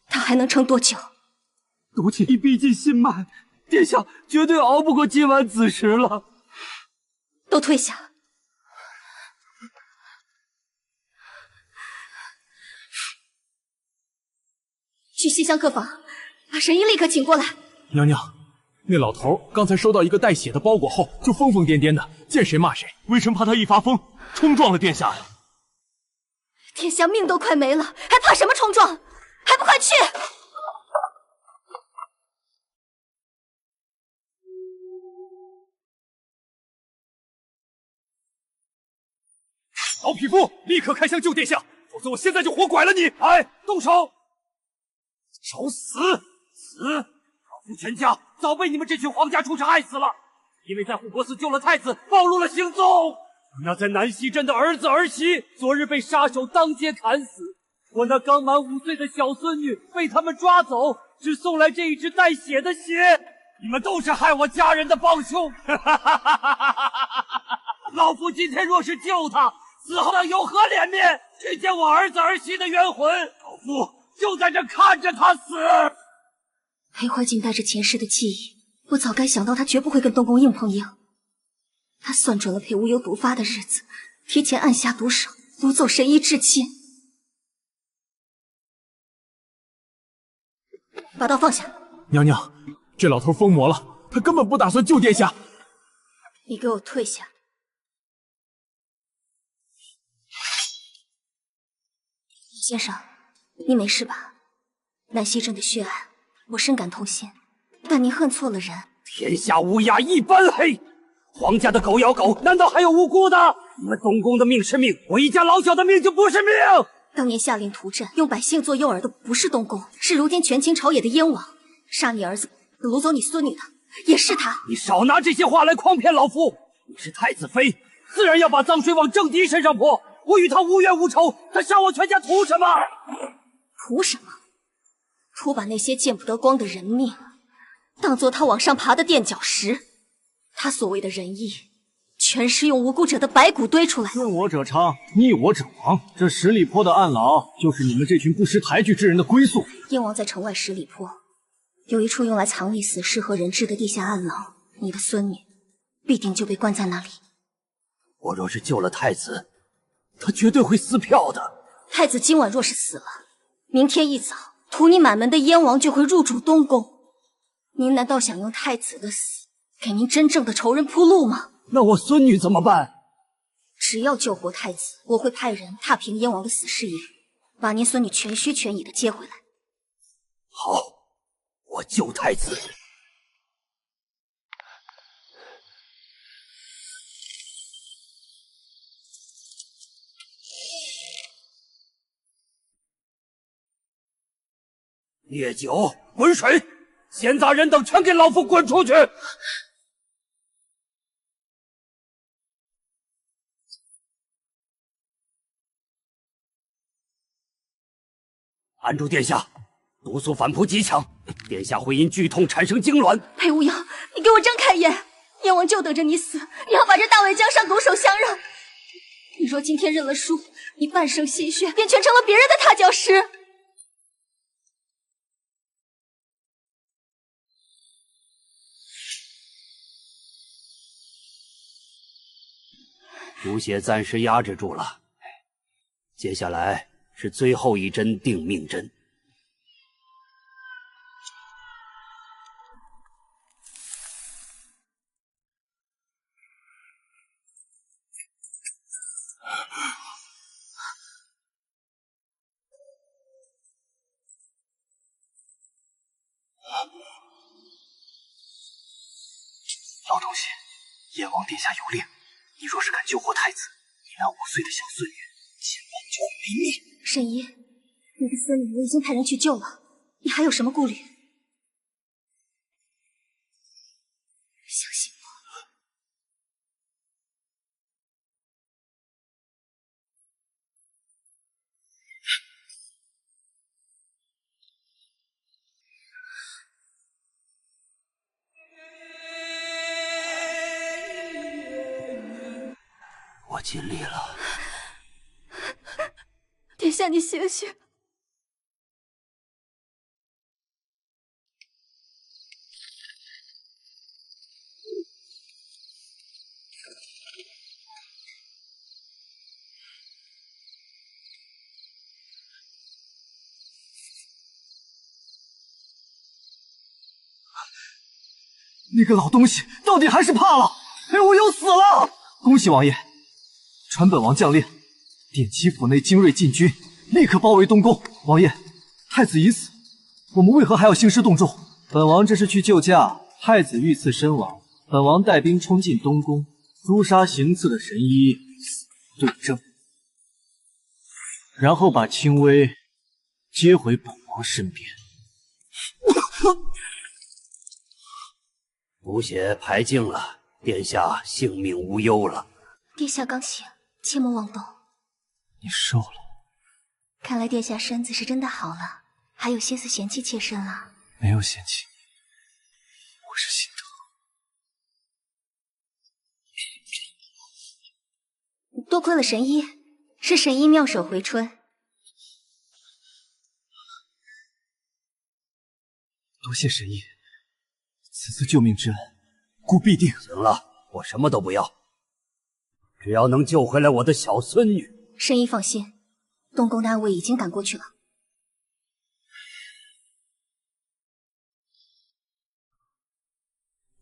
他还能撑多久？毒气已逼近心脉，殿下绝对熬不过今晚子时了。都退下！去西厢客房，把神医立刻请过来。娘娘，那老头刚才收到一个带血的包裹后，就疯疯癫癫的，见谁骂谁。微臣怕他一发疯，冲撞了殿下呀！殿下命都快没了，还怕什么冲撞？还不快去！老匹夫，立刻开枪救殿下，否则我现在就活拐了你！哎，动手！找死！死！老夫全家早被你们这群皇家畜生害死了，因为在护国寺救了太子，暴露了行踪。那在南溪镇的儿子儿媳，昨日被杀手当街砍死。我那刚满5岁的小孙女被他们抓走，只送来这一只带血的血。你们都是害我家人的帮凶！老夫今天若是救他，死后有何脸面去见我儿子儿媳的冤魂？老夫就在这看着他死。裴怀瑾带着前世的记忆，我早该想到他绝不会跟东宫硬碰硬。他算准了裴无忧毒发的日子，提前按下毒手，掳走神医至亲。把刀放下。娘娘，这老头疯魔了，他根本不打算救殿下。你给我退下。先生，你没事吧？南溪镇的血案，我深感痛心，但您恨错了人。天下乌鸦一般黑，皇家的狗咬狗，难道还有无辜的？你们东宫的命是命，我一家老小的命就不是命。当年下令屠镇，用百姓做诱饵的不是东宫，是如今权倾朝野的燕王。杀你儿子，掳走你孙女的，也是他。你少拿这些话来诓骗老夫！你是太子妃，自然要把脏水往正敌身上泼。我与他无冤无仇，他杀我全家图什么？图什么？图把那些见不得光的人命当做他往上爬的垫脚石。他所谓的仁义，全是用无辜者的白骨堆出来的。顺我者昌，逆我者亡。这十里坡的暗牢，就是你们这群不识抬举之人的归宿。燕王在城外十里坡有一处用来藏匿死尸和人质的地下暗牢，你的孙女必定就被关在那里。我若是救了太子，他绝对会撕票的。太子今晚若是死了，明天一早，图你满门的燕王就会入主东宫。您难道想用太子的死给您真正的仇人铺路吗？那我孙女怎么办？只要救活太子，我会派人踏平燕王的死誓言，把您孙女全虚全影的接回来。好，我救太子。烈酒，滚水！闲杂人等全给老夫滚出去！按住殿下，毒素反扑极强，殿下会因剧痛产生痉挛。裴无恙，你给我睁开眼！燕王就等着你死，你要把这大魏江山独守相让。你若今天认了输，你半生心血便全成了别人的踏脚石。毒血暂时压制住了，接下来是最后一针定命针。老东西，燕王殿下有令，你若是敢救活太子，你那5岁的小孙女今晚就会没命。沈姨，你的孙女我已经派人去救了，你还有什么顾虑？相信我。我尽力了。殿下，你醒醒！那个老东西到底还是怕了，裴无忧死了！恭喜王爷，传本王将令，典旗府内精锐禁军立刻包围东宫。王爷，太子已死，我们为何还要兴师动众？本王这是去救驾，太子遇刺身亡，本王带兵冲进东宫，诛杀行刺的神医，死对证，然后把清微接回本王身边。毒血排尽了，殿下性命无忧了。殿下刚醒，切莫妄动。你瘦了，看来殿下身子是真的好了，还有心思嫌弃妾身了。没有嫌弃，我是心疼。多亏了神医，是神医妙手回春。多谢神医，此次救命之恩，孤必定。行了，我什么都不要，只要能救回来我的小孙女。神医放心，东宫的暗卫已经赶过去了。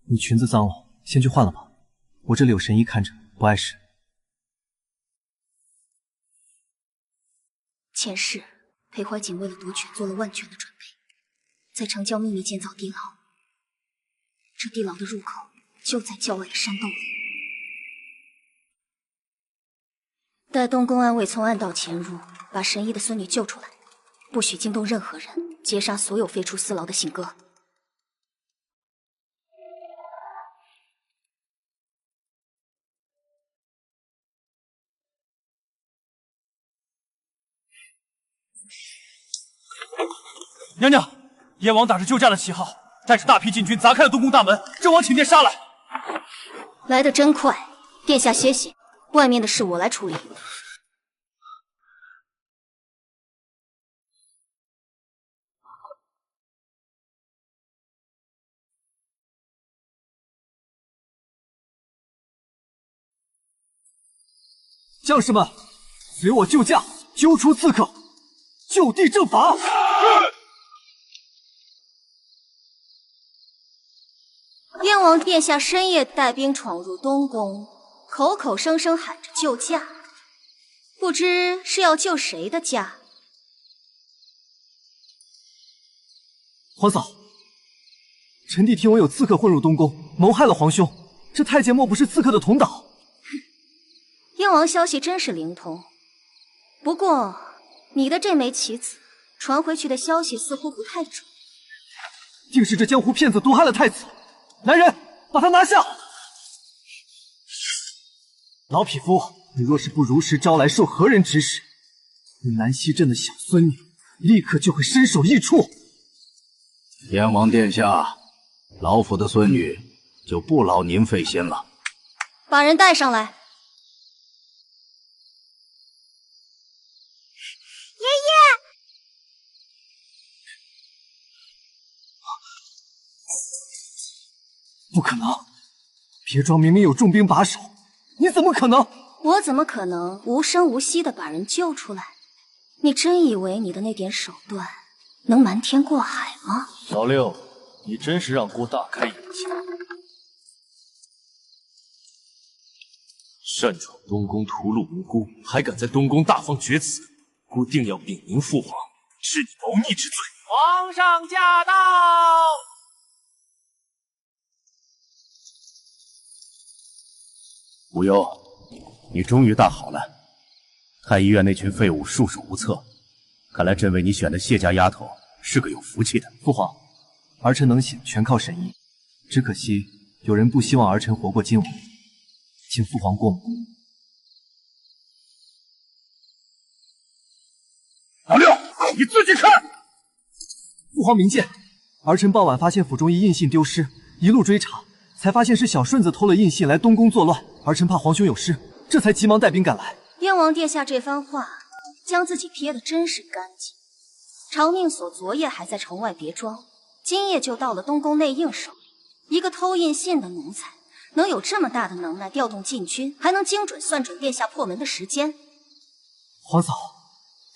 你裙子脏了，先去换了吧。我这里有神医看着，不碍事。前世裴怀瑾为了夺权做了万全的准备，在城郊秘密建造地牢，这地牢的入口就在郊外的山洞里。待东宫暗卫从暗道潜入，把神医的孙女救出来，不许惊动任何人，截杀所有飞出丝牢的信鸽。娘娘，燕王打着救驾的旗号，带着大批禁军砸开了东宫大门，朕王请殿杀来。来得真快，殿下歇息，外面的事我来处理。将士们，随我救驾，揪出刺客，就地正法。燕王殿下深夜带兵闯入东宫，口口声声喊着救驾，不知是要救谁的驾？皇嫂，臣弟听闻有刺客混入东宫，谋害了皇兄。这太监莫不是刺客的同党？燕王消息真是灵通，不过你的这枚棋子传回去的消息似乎不太准。定是这江湖骗子毒害了太子。来人，把他拿下！老匹夫，你若是不如实招来，受何人指使，你南溪镇的小孙女立刻就会身首异处。燕王殿下，老夫的孙女就不劳您费心了。把人带上来。爷爷。不可能！别庄明明有重兵把守，你怎么可能？我怎么可能无声无息地把人救出来？你真以为你的那点手段能瞒天过海吗？老六，你真是让郭大开眼界。擅闯东宫屠戮无辜，还敢在东宫大放厥词，姑定要禀明父皇，治你谋逆之罪。皇上驾到！无忧，你终于大好了。太医院那群废物束手无策，看来朕为你选的谢家丫头是个有福气的。父皇，儿臣能醒全靠神医，只可惜有人不希望儿臣活过今晚，请父皇过目。老六，你自己看。父皇明鉴，儿臣傍晚发现府中一印信丢失，一路追查，才发现是小顺子偷了印信来东宫作乱。儿臣怕皇兄有事，这才急忙带兵赶来。燕王殿下这番话，将自己撇得真是干净。长命锁昨夜还在城外别庄，今夜就到了东宫内应手里。一个偷印信的奴才，能有这么大的能耐调动禁军，还能精准算准殿下破门的时间。皇嫂，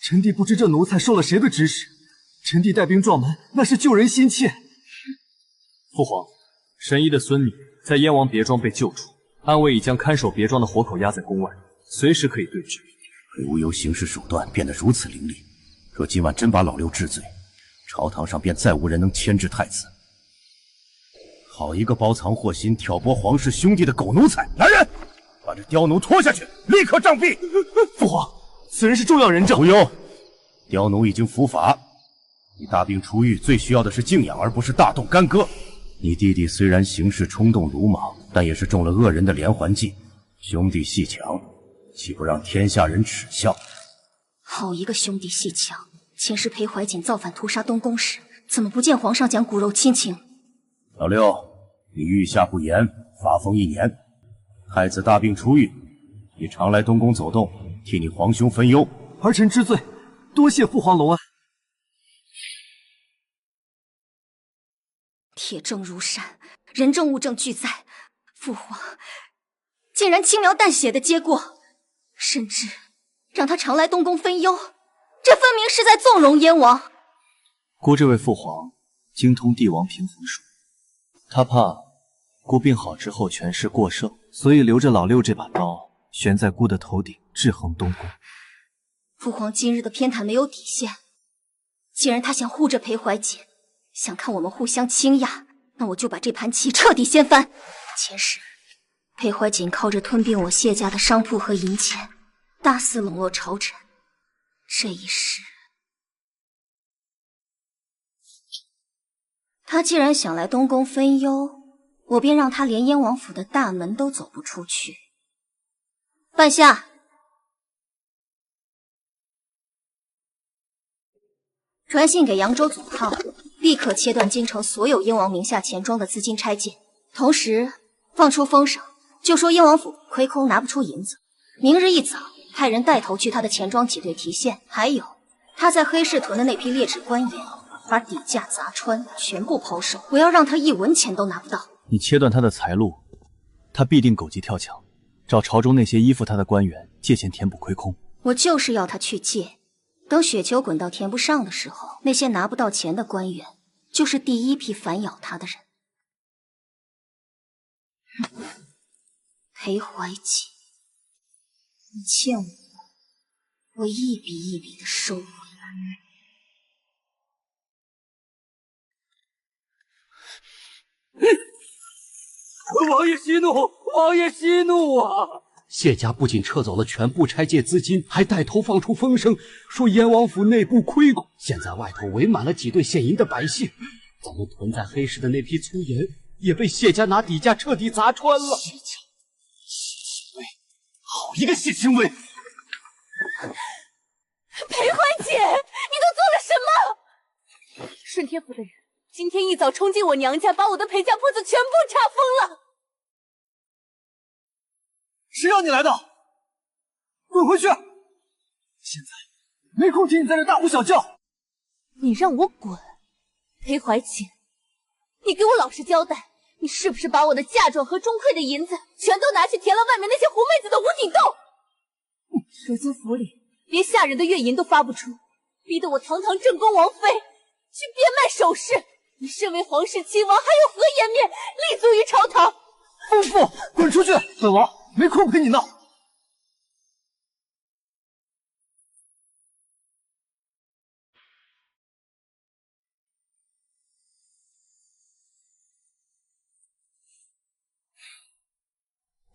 臣弟不知这奴才受了谁的指使，臣弟带兵撞门，那是救人心切。父皇，神医的孙女在燕王别庄被救出。暗卫已将看守别庄的活口压在宫外，随时可以对峙。裴无忧行事手段变得如此凌厉，若今晚真把老六治罪，朝堂上便再无人能牵制太子。好一个包藏祸心、挑拨皇室兄弟的狗奴才！来人，把这刁奴拖下去，立刻杖毙！父皇，此人是重要人证。无忧，刁奴已经伏法，你大病初愈，最需要的是静养，而不是大动干戈。你弟弟虽然行事冲动鲁莽，但也是中了恶人的连环计。兄弟戏强，岂不让天下人耻笑？好一个兄弟戏强！前世裴怀瑾造反屠杀东宫时，怎么不见皇上讲骨肉亲情？老六，你御下不严，发疯1年。太子大病初愈，你常来东宫走动，替你皇兄分忧。儿臣知罪，多谢父皇隆恩。铁证如山，人证物证俱在，父皇竟然轻描淡写的接过，甚至让他常来东宫分忧，这分明是在纵容燕王。姑这位父皇精通帝王平衡术，他怕姑病好之后权势过剩，所以留着老六这把刀悬在姑的头顶，制衡东宫。父皇今日的偏袒没有底线，既然他想护着裴怀瑾，想看我们互相倾轧，那我就把这盘棋彻底掀翻。前世裴怀瑾靠着吞并我谢家的商铺和银钱，大肆笼络朝臣。这一时，他既然想来东宫分忧，我便让他连燕王府的大门都走不出去。半夏，传信给扬州总号，立刻切断京城所有燕王名下钱庄的资金拆借，同时放出风声，就说燕王府亏空拿不出银子。明日一早，派人带头去他的钱庄挤兑提现。还有，他在黑市囤的那批劣质官盐，把底价砸穿，全部抛售。我要让他一文钱都拿不到。你切断他的财路，他必定狗急跳墙，找朝中那些依附他的官员借钱填补亏空。我就是要他去借，等雪球滚到填不上的时候，那些拿不到钱的官员就是第一批反咬他的人。裴怀瑾，你欠我一笔一笔的收回来。王爷息怒，王爷息怒啊！谢家不仅撤走了全部拆借资金，还带头放出风声，说燕王府内部亏空。现在外头围满了挤兑现银的百姓，咱们囤在黑市的那批粗盐也被谢家拿底价彻底砸穿了。谢家，谢清微，好一个谢清微！裴怀瑾，你都做了什么？顺天府的人今天一早冲进我娘家，把我的裴家铺子全部查封了。谁让你来的？滚回去！现在没空听你在这大呼小叫。你让我滚？裴怀瑾，你给我老实交代，你是不是把我的嫁妆和钟馗的银子全都拿去填了外面那些狐妹子的无底洞？如今府里连下人的月银都发不出，逼得我堂堂正宫王妃去变卖首饰。你身为皇室亲王，还有何颜面立足于朝堂？疯妇，滚出去！本王没空陪你闹。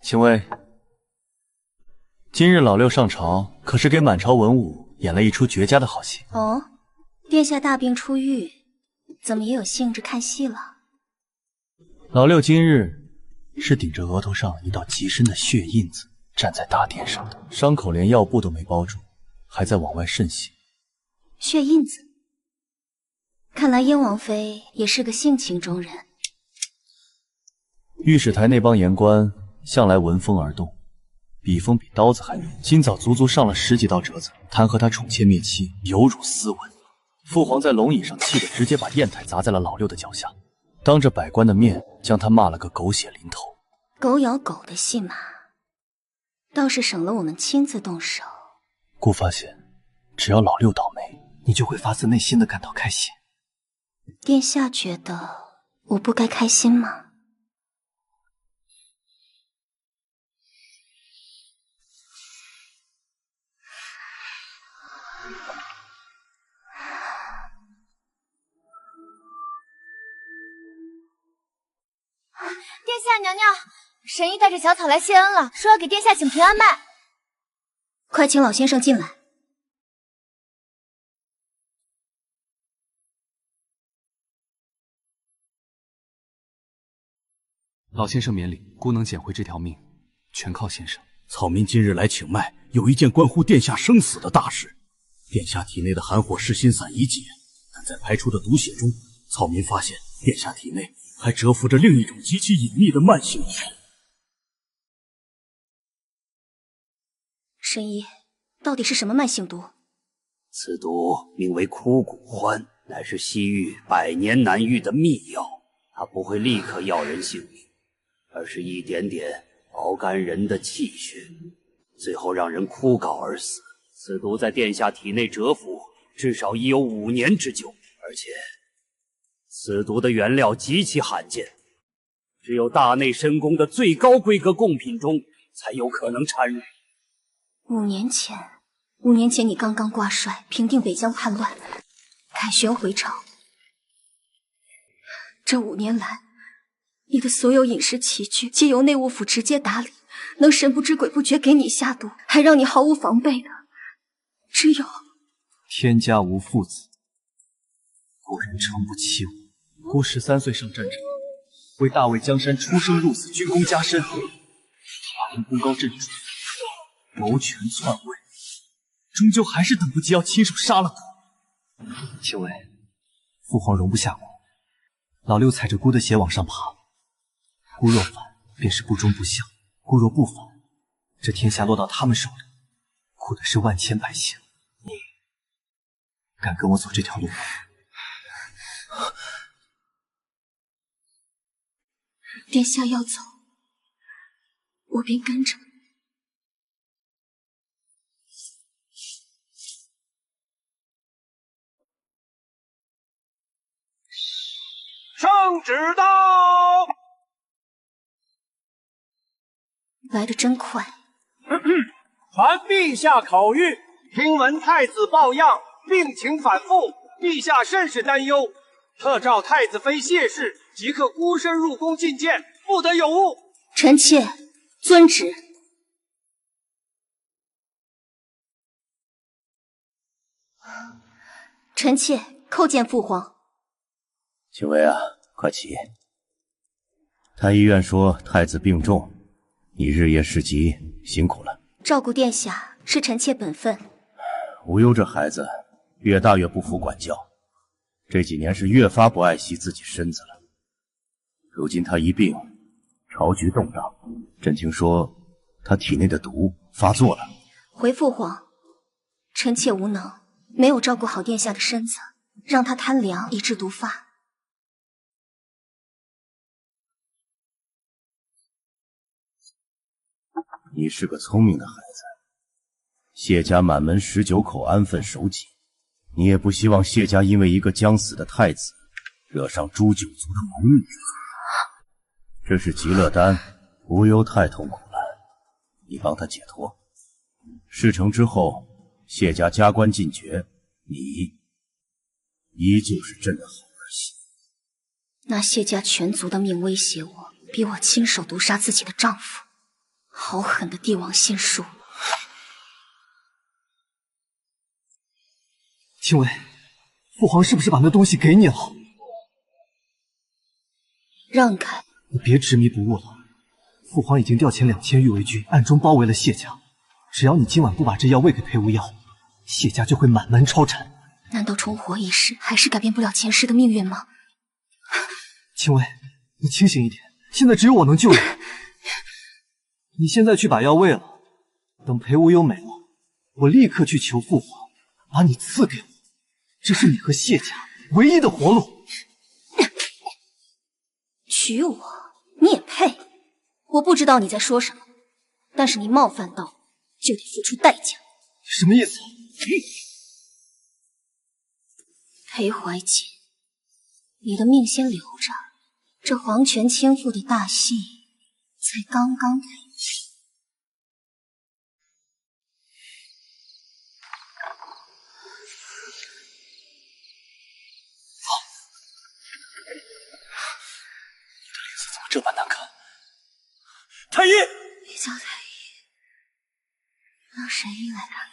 秦薇，今日老六上朝，可是给满朝文武演了一出绝佳的好戏。哦，殿下大病初愈，怎么也有兴致看戏了？老六今日是顶着额头上一道极深的血印子站在大殿上的，伤口连药布都没包住，还在往外渗血。血印子，看来燕王妃也是个性情中人。御史台那帮言官向来闻风而动，笔锋比刀子还锐，今早足足上了10几道折子，弹劾他宠妾灭妻，有辱斯文。父皇在龙椅上气得直接把砚台砸在了老六的脚下，当着百官的面将他骂了个狗血淋头。狗咬狗的戏码，倒是省了我们亲自动手。顾发现，只要老六倒霉，你就会发自内心的感到开心。殿下觉得我不该开心吗？殿下娘娘，神医带着小草来谢恩了，说要给殿下请平安脉。快请老先生进来。老先生免礼，孤能捡回这条命，全靠先生。草民今日来请脉，有一件关乎殿下生死的大事。殿下体内的寒火噬心散已解，但在排出的毒血中，草民发现殿下体内还蛰伏着另一种极其隐秘的慢性毒。神医，到底是什么慢性毒？此毒名为枯骨欢，乃是西域100年难遇的秘药。它不会立刻要人性命，而是一点点熬干人的气血，最后让人枯槁而死。此毒在殿下体内蛰伏，至少已有5年之久，而且此毒的原料极其罕见，只有大内深宫的最高规格贡品中才有可能掺入。5年前你刚刚挂帅，平定北疆叛乱，凯旋回朝。这5年来，你的所有饮食起居皆由内务府直接打理，能神不知鬼不觉给你下毒，还让你毫无防备的，只有天家无父子，故人诚不欺我。孤13岁上战场，为大魏江山出生入死，军功加身，华陵功高震主，谋权篡位，终究还是等不及要亲手杀了孤。青薇，父皇容不下孤，老六踩着孤的血往上爬，孤若反，便是不忠不孝；孤若不反，这天下落到他们手里，苦的是万千百姓。你敢跟我走这条路吗？殿下要走，我便跟着。圣旨到！来得真快。传陛下口谕，听闻太子抱恙，病情反复，陛下甚是担忧，特召太子妃谢氏即刻孤身入宫觐见，不得有误。臣妾遵旨。臣妾叩见父皇。青薇啊，快起！太医院说太子病重，你日夜侍疾，辛苦了。照顾殿下是臣妾本分。无忧这孩子越大越不服管教，这几年是越发不爱惜自己身子了。如今他一病，朝局动荡，朕听说他体内的毒发作了。回父皇，臣妾无能，没有照顾好殿下的身子，让他贪凉以致毒发。你是个聪明的孩子，谢家满门19口安分守己，你也不希望谢家因为一个将死的太子，惹上诛九族的亡命之祸。这是极乐丹，无忧太痛苦了，你帮他解脱。事成之后，谢家加官进爵，你依旧是朕的好儿媳。拿谢家全族的命威胁我，比我亲手毒杀自己的丈夫，好狠的帝王心术！青薇，父皇是不是把那东西给你了？让开！你别执迷不悟了。父皇已经调遣2000御卫军，暗中包围了谢家。只要你今晚不把这药喂给裴无药，谢家就会满门抄斩。难道重活一世还是改变不了前世的命运吗？青薇，你清醒一点，现在只有我能救你。你现在去把药喂了，等裴无忧没了，我立刻去求父皇，把你赐给我。这是你和谢家唯一的活路。娶我，你也配？我不知道你在说什么，但是你冒犯到，就得付出代价。什么意思？裴怀瑾，你的命先留着，这皇权倾覆的大戏才刚刚开始。这般难看。太医，别叫太医，让神医来看看。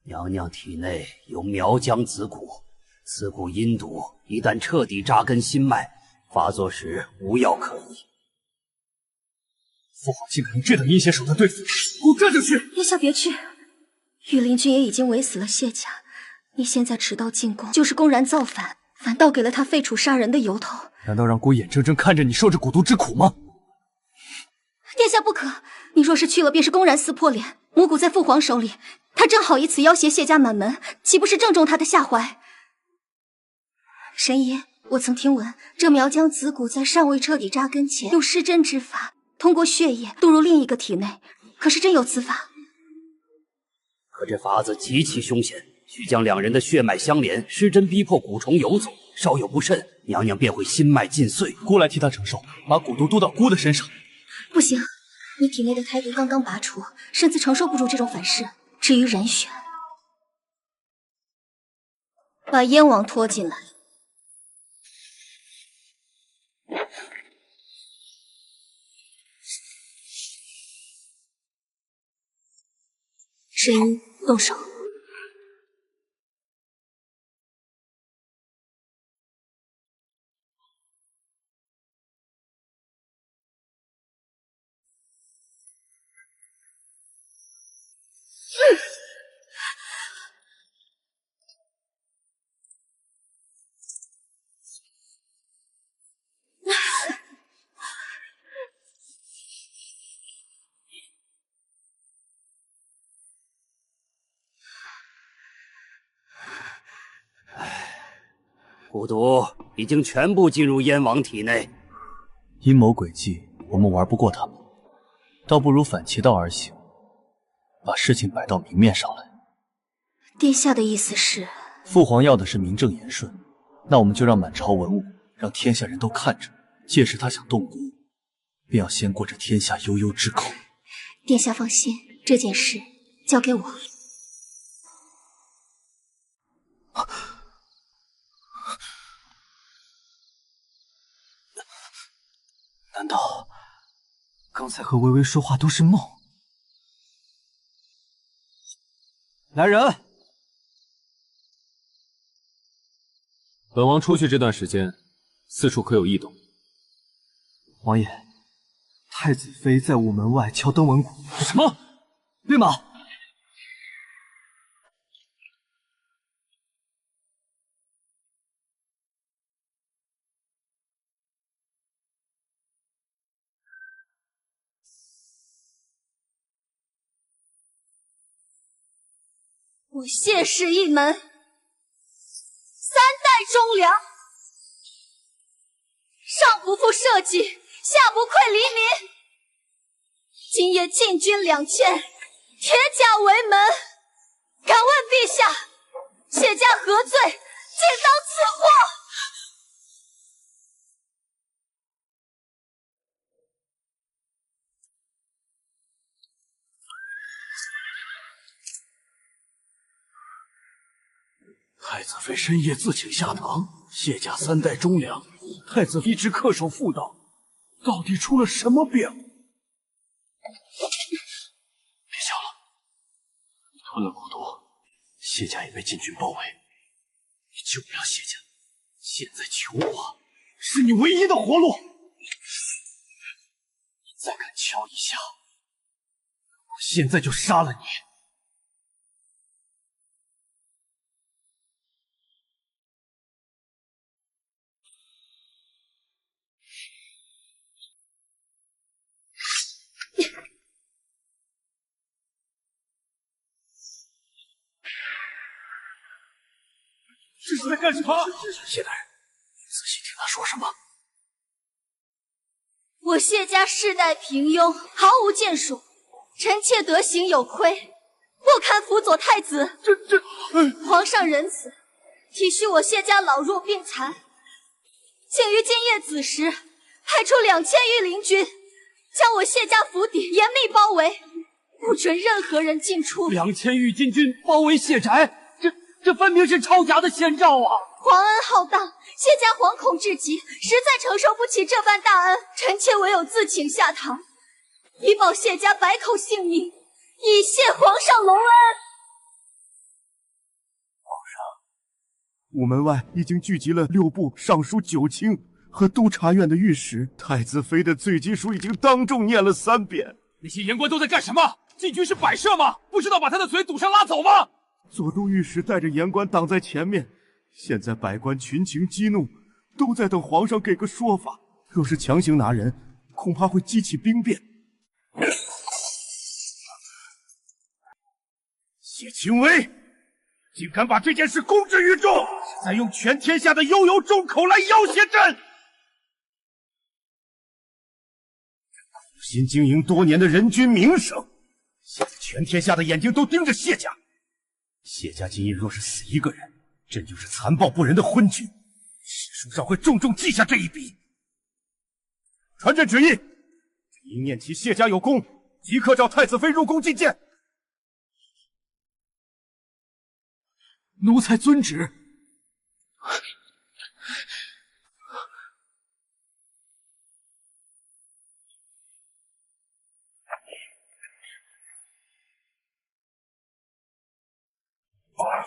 娘娘体内有苗疆子骨，此骨阴毒，一旦彻底扎根心脉，发作时无药可医。父皇竟敢用这等阴险手段对付我，我这就去。殿下别去。御林军也已经围死了谢家，你现在持刀进宫，就是公然造反，反倒给了他废除杀人的由头。难道让孤眼睁睁看着你受着蛊毒之苦吗？殿下不可！你若是去了，便是公然撕破脸。母骨在父皇手里，他正好以此要挟谢家满门，岂不是正中他的下怀？神医，我曾听闻，这苗疆子骨在尚未彻底扎根前，用施针之法，通过血液渡入另一个体内。可是真有此法？可这法子极其凶险，需将两人的血脉相连，施针逼迫蛊虫游走，稍有不慎，娘娘便会心脉尽碎。孤来替他承受，把蛊毒毒到孤的身上。不行，你体内的胎毒刚刚拔除，身子承受不住这种反噬。至于人选，把燕王拖进来。神医，动手。蛊毒已经全部进入燕王体内，阴谋诡计，我们玩不过他们，倒不如反其道而行，把事情摆到明面上来。殿下的意思是，父皇要的是名正言顺，那我们就让满朝文武，让天下人都看着，届时他想动蛊，便要先过这天下悠悠之口。殿下放心，这件事交给我。难道刚才和微微说话都是梦？来人！本王出去这段时间，四处可有异动？王爷，太子妃在午门外敲登文鼓。什么？立马！我谢氏一门3代忠良，上不负社稷，下不愧黎民。今夜禁军2000，铁甲为门。敢问陛下，谢家何罪，竟当此祸？太子妃深夜自请下堂，谢家3代忠良，太子一直恪守妇道，到底出了什么变故？别叫了，你吞了蛊毒，谢家也被禁军包围，你救不了谢家，现在求我是你唯一的活路。你再敢敲一下，我现在就杀了你！这是在干什么？谢大人，仔细听他说什么。我谢家世代平庸，毫无建树，臣妾德行有亏，不堪辅佐太子。皇上仁慈，体恤我谢家老弱病残，请于今夜子时派出2000御林军，将我谢家府邸严密包围，不准任何人进出。2000御禁军包围谢宅，这分明是抄家的先兆啊！皇恩浩荡，谢家惶恐至极，实在承受不起这般大恩，臣妾唯有自请下堂，以保谢家百口性命，以谢皇上隆恩。午门外已经聚集了6部、尚书9卿和督察院的御史，太子妃的罪疾书已经当众念了3遍。那些言官都在干什么？禁军是摆设吗？不知道把他的嘴堵上拉走吗？左都御史带着言官挡在前面，现在百官群情激怒，都在等皇上给个说法。若是强行拿人，恐怕会激起兵变。谢清微竟敢把这件事公之于众，再用全天下的悠悠众口来要挟朕！苦心经营多年的人君名声，现在全天下的眼睛都盯着谢家。谢家今夜若是死一个人，朕就是残暴不仁的昏君，史书上会重重记下这一笔。传朕旨意，因念其谢家有功，即刻召太子妃入宫觐见。奴才遵旨。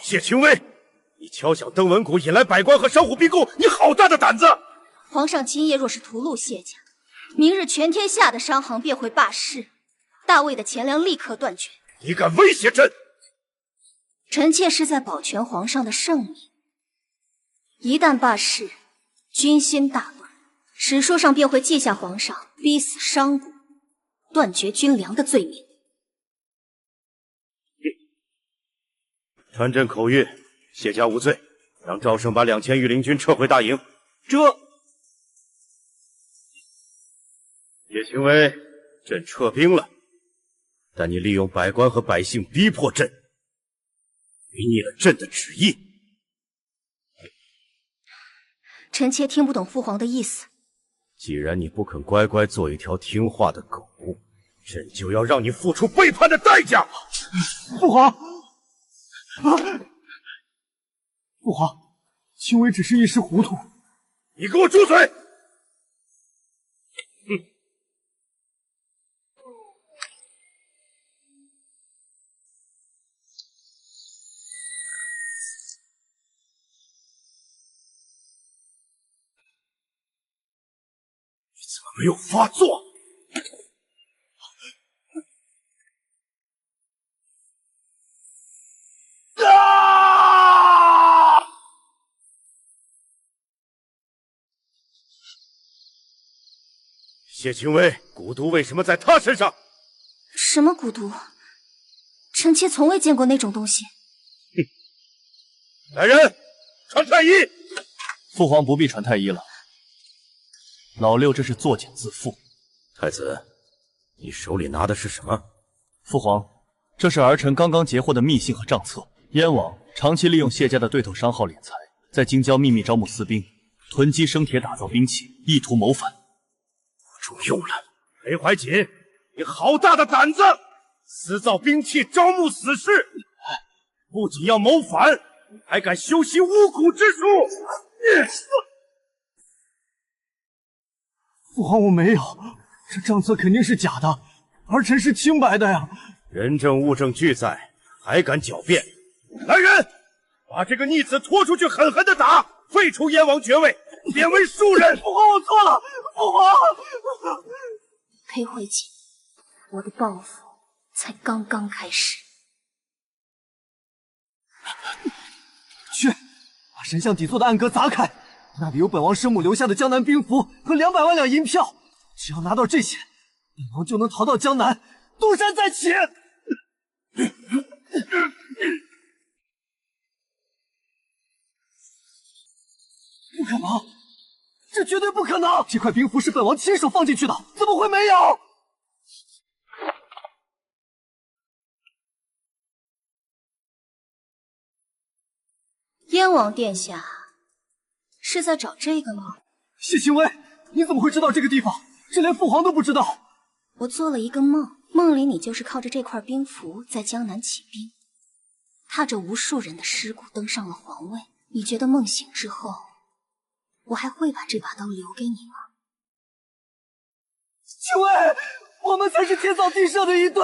谢清微，你敲响登闻鼓，引来百官和商户逼宫，你好大的胆子！皇上今夜若是屠戮谢家，明日全天下的商行便会罢市，大魏的钱粮立刻断绝。你敢威胁朕？臣妾是在保全皇上的圣命。一旦罢市，军心大乱，史书上便会记下皇上逼死商贾、断绝军粮的罪名。传朕口谕，谢家无罪，让赵胜把2000御林军撤回大营。这叶行为，朕撤兵了，但你利用百官和百姓逼迫朕，违逆了朕的旨意。臣妾听不懂父皇的意思。既然你不肯乖乖做一条听话的狗，朕就要让你付出背叛的代价。父皇，父皇，清微只是一时糊涂。你给我住嘴！你怎么没有发作？谢清微，蛊毒为什么在他身上？什么蛊毒？臣妾从未见过那种东西。来人，传太医！父皇不必传太医了，老六这是作茧自缚。太子，你手里拿的是什么？父皇，这是儿臣刚刚截获的密信和账册。燕王长期利用谢家的对头商号敛财，在京郊秘密招募私兵，囤积生铁打造兵器，意图谋反。不中用了，裴怀瑾，你好大的胆子！私造兵器，招募死士，不仅要谋反，还敢修习巫蛊之术！父皇，我没有，这账册肯定是假的，儿臣是清白的呀。人证物证俱在，还敢狡辩？来人，把这个逆子拖出去，狠狠的打，废除燕王爵位，贬为庶人。父皇，我错了，父皇。裴怀瑾，我的报复才刚刚开始。去，把神像底座的暗格砸开，那里有本王生母留下的江南兵符和200万两银票。只要拿到这些，本王就能逃到江南，东山再起。不可能，这绝对不可能！这块兵符是本王亲手放进去的，怎么会没有？燕王殿下是在找这个吗？谢清微，你怎么会知道这个地方？这连父皇都不知道。我做了一个梦，梦里你就是靠着这块兵符在江南起兵，踏着无数人的尸骨登上了皇位。你觉得梦醒之后，我还会把这把刀留给你吗？清微，我们才是天造地设的一对。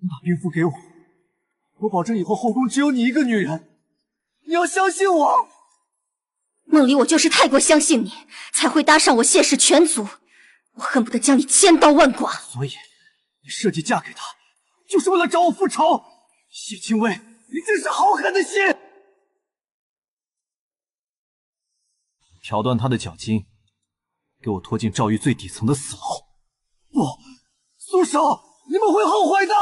你把兵符给我，我保证以后后宫只有你一个女人。你要相信我。梦里我就是太过相信你，才会搭上我谢氏全族。我恨不得将你千刀万剐。所以你设计嫁给他，就是为了找我复仇。谢清微，你真是好狠的心！挑断他的脚筋，给我拖进赵狱最底层的死牢。不，苏手，你们会后悔的。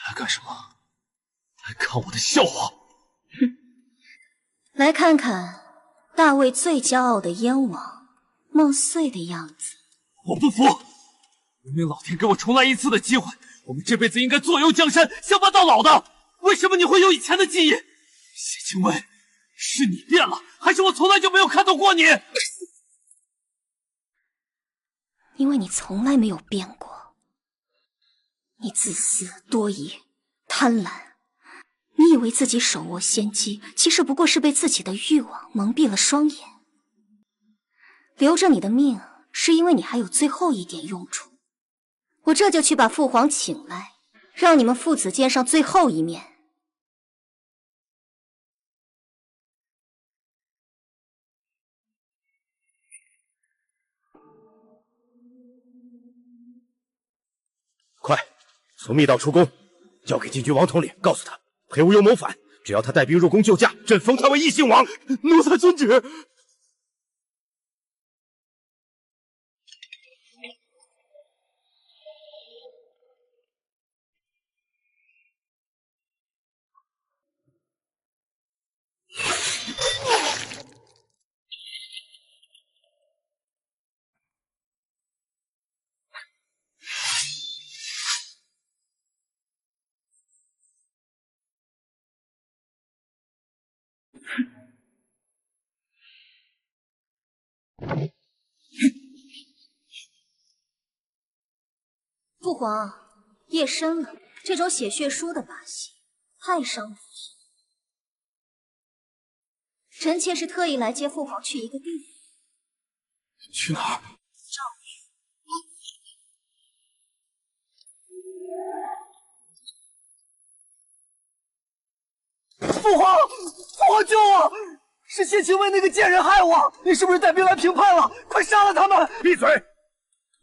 来干什么？来看我的笑话？哼，来看看大魏最骄傲的燕王梦碎的样子。我不服！明明老天给我重来一次的机会，我们这辈子应该坐拥江山，相伴到老的。为什么你会有以前的记忆？谢清微，是你变了，还是我从来就没有看到过你？因为你从来没有变过。你自私、多疑、贪婪，你以为自己手握先机，其实不过是被自己的欲望蒙蔽了双眼。留着你的命，是因为你还有最后一点用处。我这就去把父皇请来，让你们父子见上最后一面。快，从密道出宫，交给禁军王统领，告诉他裴无忧谋反，只要他带兵入宫救驾，朕封他为异姓王。奴才遵旨。父皇，夜深了，这种写血书的把戏太伤人。臣妾是特意来接父皇去一个地方。去哪儿？父皇，父皇救我！是谢清威那个贱人害我！你是不是带兵来平叛了？快杀了他们！闭嘴！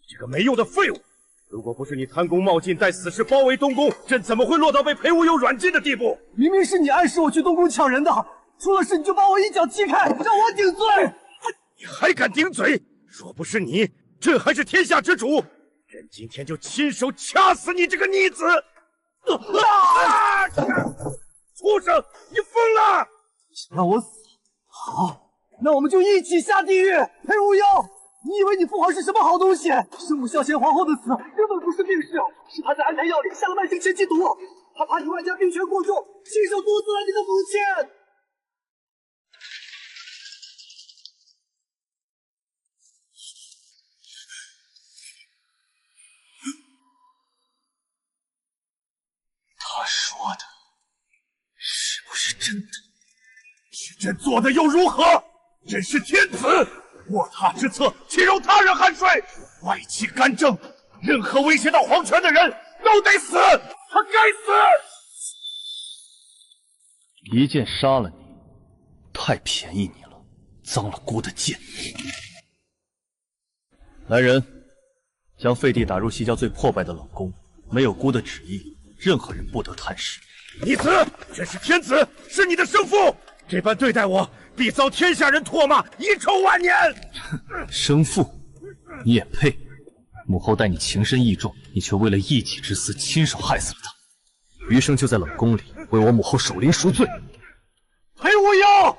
这个没用的废物！如果不是你贪功冒进，带死士包围东宫，朕怎么会落到被裴无忧软禁的地步？明明是你暗示我去东宫抢人的，出了事你就把我一脚踢开，让我顶罪！你还敢顶嘴？若不是你，朕还是天下之主，朕今天就亲手掐死你这个逆子！畜生，你疯了！想让我死？好，那我们就一起下地狱！裴无忧，你以为你父皇是什么好东西？圣母孝贤皇后的死根本不是病逝，是他在安胎药里下了慢性前期毒，他怕你外家兵权过重，亲手毒死了你的母亲。他说的是不是真的？是朕做的又如何？朕是天子，卧榻之侧岂容他人酣睡？外戚干政，任何威胁到皇权的人都得死，他该死！一剑杀了你，太便宜你了，脏了姑的剑。来人，将废帝打入西郊最破败的冷宫，没有姑的旨意，任何人不得探视。逆子，朕是天子，是你的生父，这般对待我，必遭天下人唾骂，遗臭万年。生父，你也配？母后待你情深义重，你却为了一己之私亲手害死了他，余生就在冷宫里为我母后守灵赎罪。裴无忧，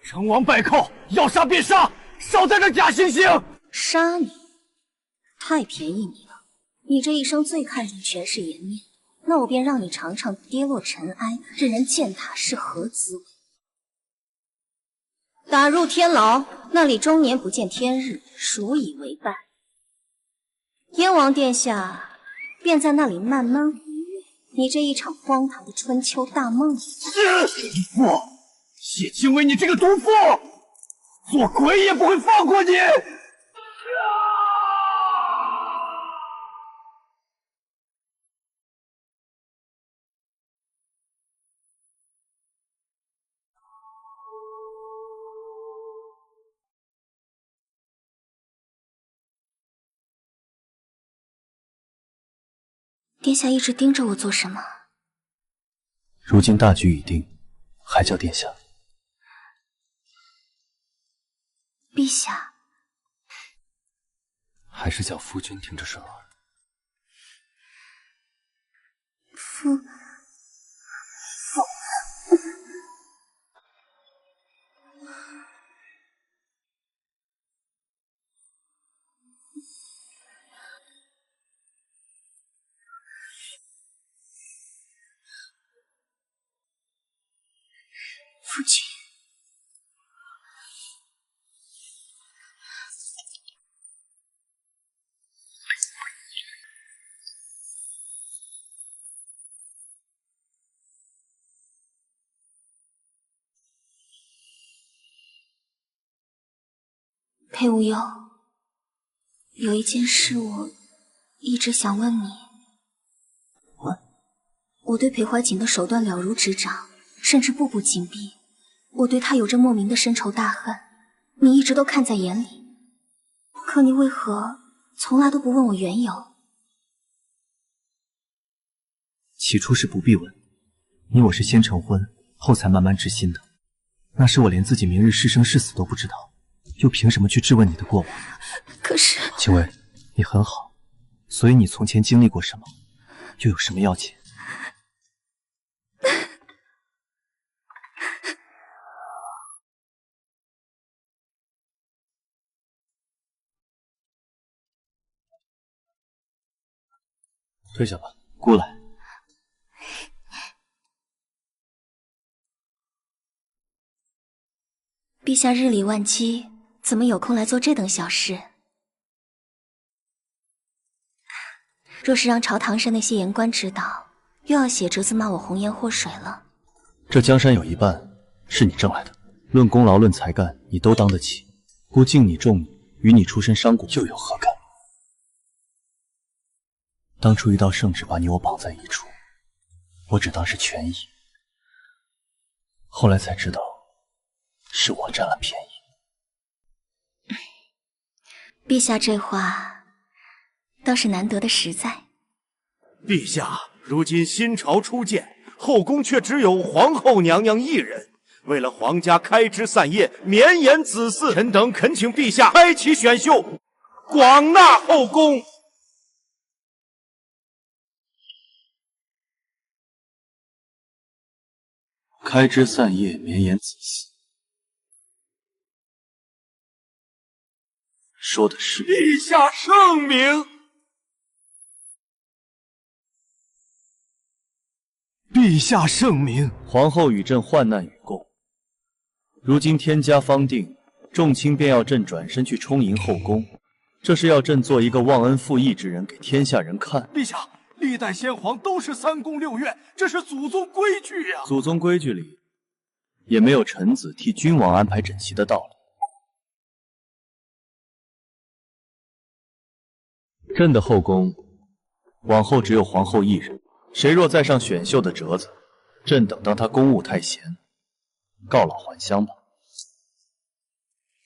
成王败寇，要杀便杀，少在这假惺惺。杀你，太便宜你了。你这一生最看重权势颜面，那我便让你尝尝跌落尘埃，任人践踏是何滋味。打入天牢，那里终年不见天日，属以为败。燕王殿下便在那里慢慢无月，你这一场荒唐的春秋大梦。毒妇，谢清威，你这个毒妇，做鬼也不会放过你！殿下一直盯着我做什么？如今大局已定，还叫殿下？陛下，还是叫夫君听着顺耳。夫。父亲，裴无忧，有一件事我一直想问你。问？我对裴怀瑾的手段了如指掌，甚至步步紧逼。我对他有着莫名的深仇大恨，你一直都看在眼里。可你为何从来都不问我缘由？起初是不必问，你我是先成婚，后才慢慢知心的。那时我连自己明日是生是死都不知道，又凭什么去质问你的过往？可是，青薇，你很好，所以你从前经历过什么，又有什么要紧？退下吧，姑来。陛下日理万机，怎么有空来做这等小事？若是让朝堂上那些言官知道，又要写折子骂我红颜祸水了。这江山有一半是你挣来的，论功劳论才干，你都当得起。姑敬你重你，与你出身商贾又有何干？当初一道圣旨把你我绑在一处，我只当是权宜，后来才知道是我占了便宜。陛下这话倒是难得的实在。陛下，如今新朝初建，后宫却只有皇后娘娘一人。为了皇家开枝散叶，绵延子嗣，臣等恳请陛下开启选秀，广纳后宫。开枝散叶，绵延子嗣，说的是陛下圣明。陛下圣明。皇后与朕患难与共，如今天家方定，众卿便要朕转身去充盈后宫，这是要朕做一个忘恩负义之人给天下人看。陛下，历代先皇都是3宫6院，这是祖宗规矩呀。祖宗规矩里也没有臣子替君王安排整齐的道理。朕的后宫往后只有皇后一人，谁若再上选秀的折子，朕等当他公务太闲，告老还乡吧。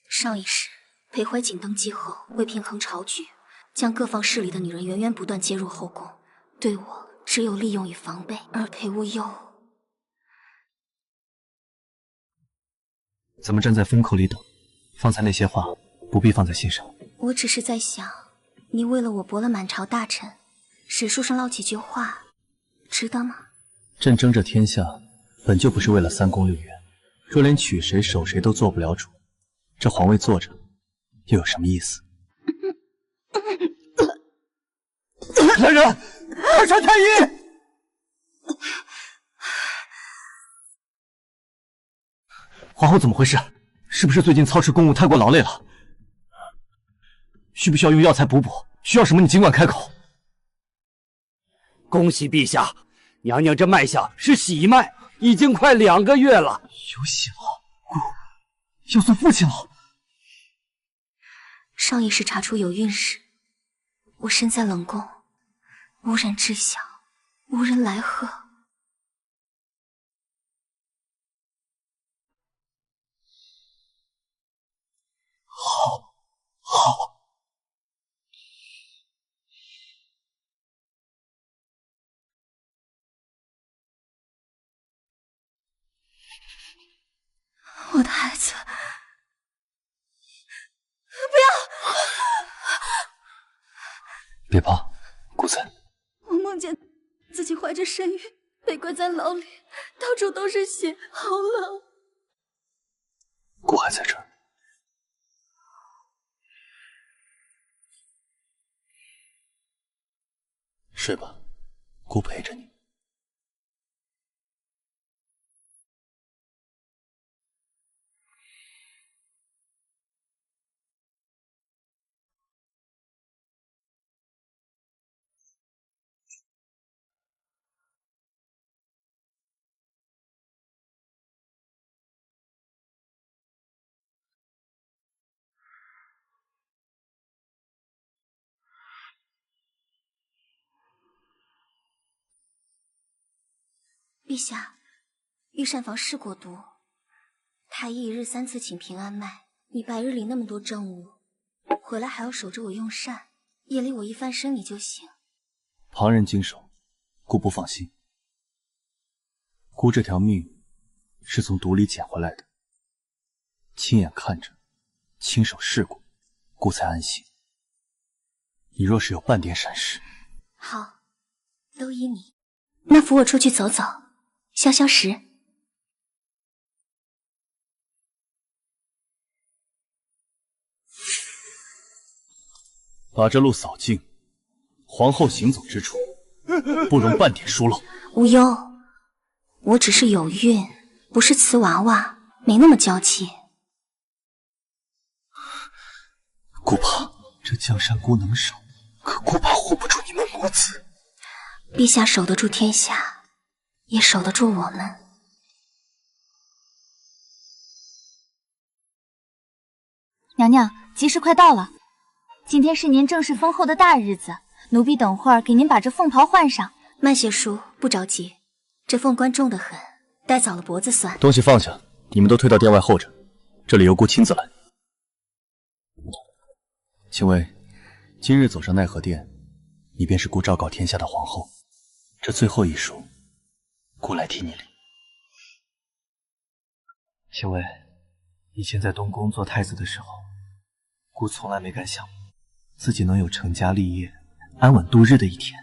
上一世，裴怀瑾登基后，为平衡朝局，将各方势力的女人源源不断接入后宫，对我只有利用与防备。而裴无忧，咱们站在风口里等，方才那些话不必放在心上。我只是在想，你为了我驳了满朝大臣，史书上唠几句话，值得吗？朕争这天下，本就不是为了3宫6院，若连娶谁守谁都做不了主，这皇位坐着又有什么意思？来人，快传太医！皇后怎么回事？是不是最近操持公务太过劳累了？需不需要用药材补补？需要什么你尽管开口。恭喜陛下，娘娘这脉象是喜脉，已经快2个月了。有喜了，姑要做父亲了。上一世查出有孕时，我身在冷宫，无人知晓，无人来贺。好，好。我的孩子，不要！别怕，姑子。我梦见自己怀着身孕，被关在牢里，到处都是血，好冷。姑还在这儿。睡吧，姑陪着你。陛下，御膳房是过毒，太医一日3次请平安脉，你白日里那么多政务，回来还要守着我用膳，夜里我一翻身你就醒。旁人经手，姑不放心。姑这条命是从毒里捡回来的，亲眼看着，亲手试过，姑才安心。你若是有半点闪失，好，都依你。那扶我出去走走，消消食。把这路扫净，皇后行走之处，不容半点疏漏。无忧，我只是有孕，不是瓷娃娃，没那么娇气。姑怕这江山姑能守，可姑怕护不住你们母子。陛下守得住天下，也守得住我们。娘娘，吉时快到了，今天是您正式封后的大日子，奴婢等会儿给您把这凤袍换上。慢些梳，不着急，这凤冠重得很，戴早了脖子酸。东西放下，你们都退到殿外候着，这里由姑亲自来。青薇，今日走上奈何殿，你便是姑昭告天下的皇后。这最后一书，姑来替你领。青薇，以前在东宫做太子的时候，姑从来没敢想自己能有成家立业、安稳度日的一天。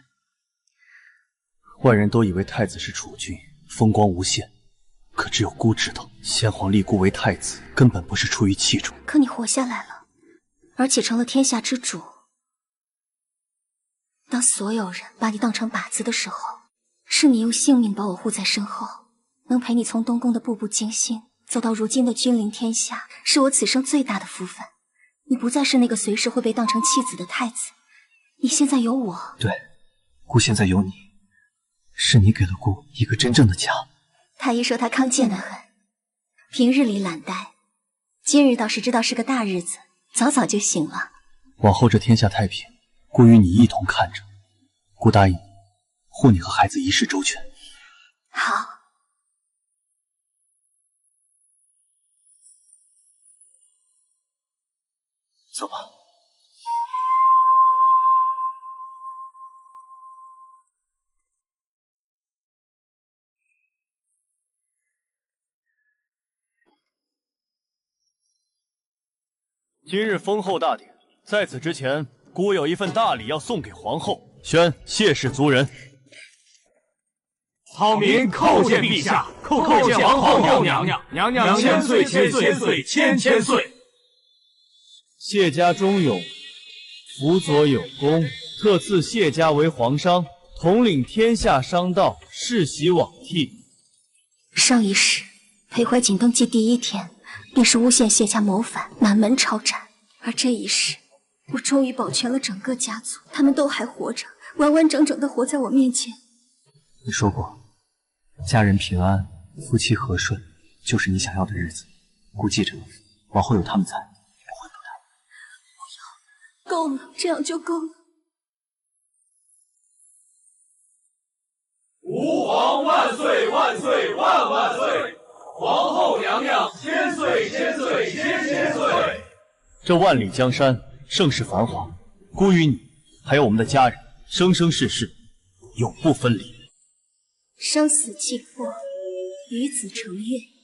外人都以为太子是储君，风光无限，可只有姑知道，先皇立姑为太子，根本不是出于器重。可你活下来了，而且成了天下之主。当所有人把你当成靶子的时候，是你用性命把我护在身后，能陪你从东宫的步步惊心走到如今的君临天下，是我此生最大的福分。你不再是那个随时会被当成弃子的太子，你现在有我。对，姑现在有你，是你给了姑一个真正的家。太医说他康健得很，平日里懒怠，今日倒是知道是个大日子，早早就醒了。往后这天下太平，姑与你一同看着。姑答应护你和孩子一世周全。好。走吧。今日封后大典，在此之前，姑有一份大礼要送给皇后。宣谢氏族人。草民叩见陛下，叩见皇后娘娘，娘娘千岁千岁岁千千岁。谢家忠勇，辅佐有功，特赐谢家为皇商，统领天下商道，世袭罔替。上一世裴怀瑾登基第1天，便是诬陷谢家谋反，满门抄斩。而这一世，我终于保全了整个家族，他们都还活着，完完整整的活在我面前。你说过，家人平安，夫妻和顺，就是你想要的日子。姑记着，往后有他们在，够了，这样就够了。吾皇万岁万岁万万岁！皇后娘娘千岁千岁千千岁！这万里江山，盛世繁华，姑与你，还有我们的家人，生生世世，永不分离。生死契阔，与子成悦。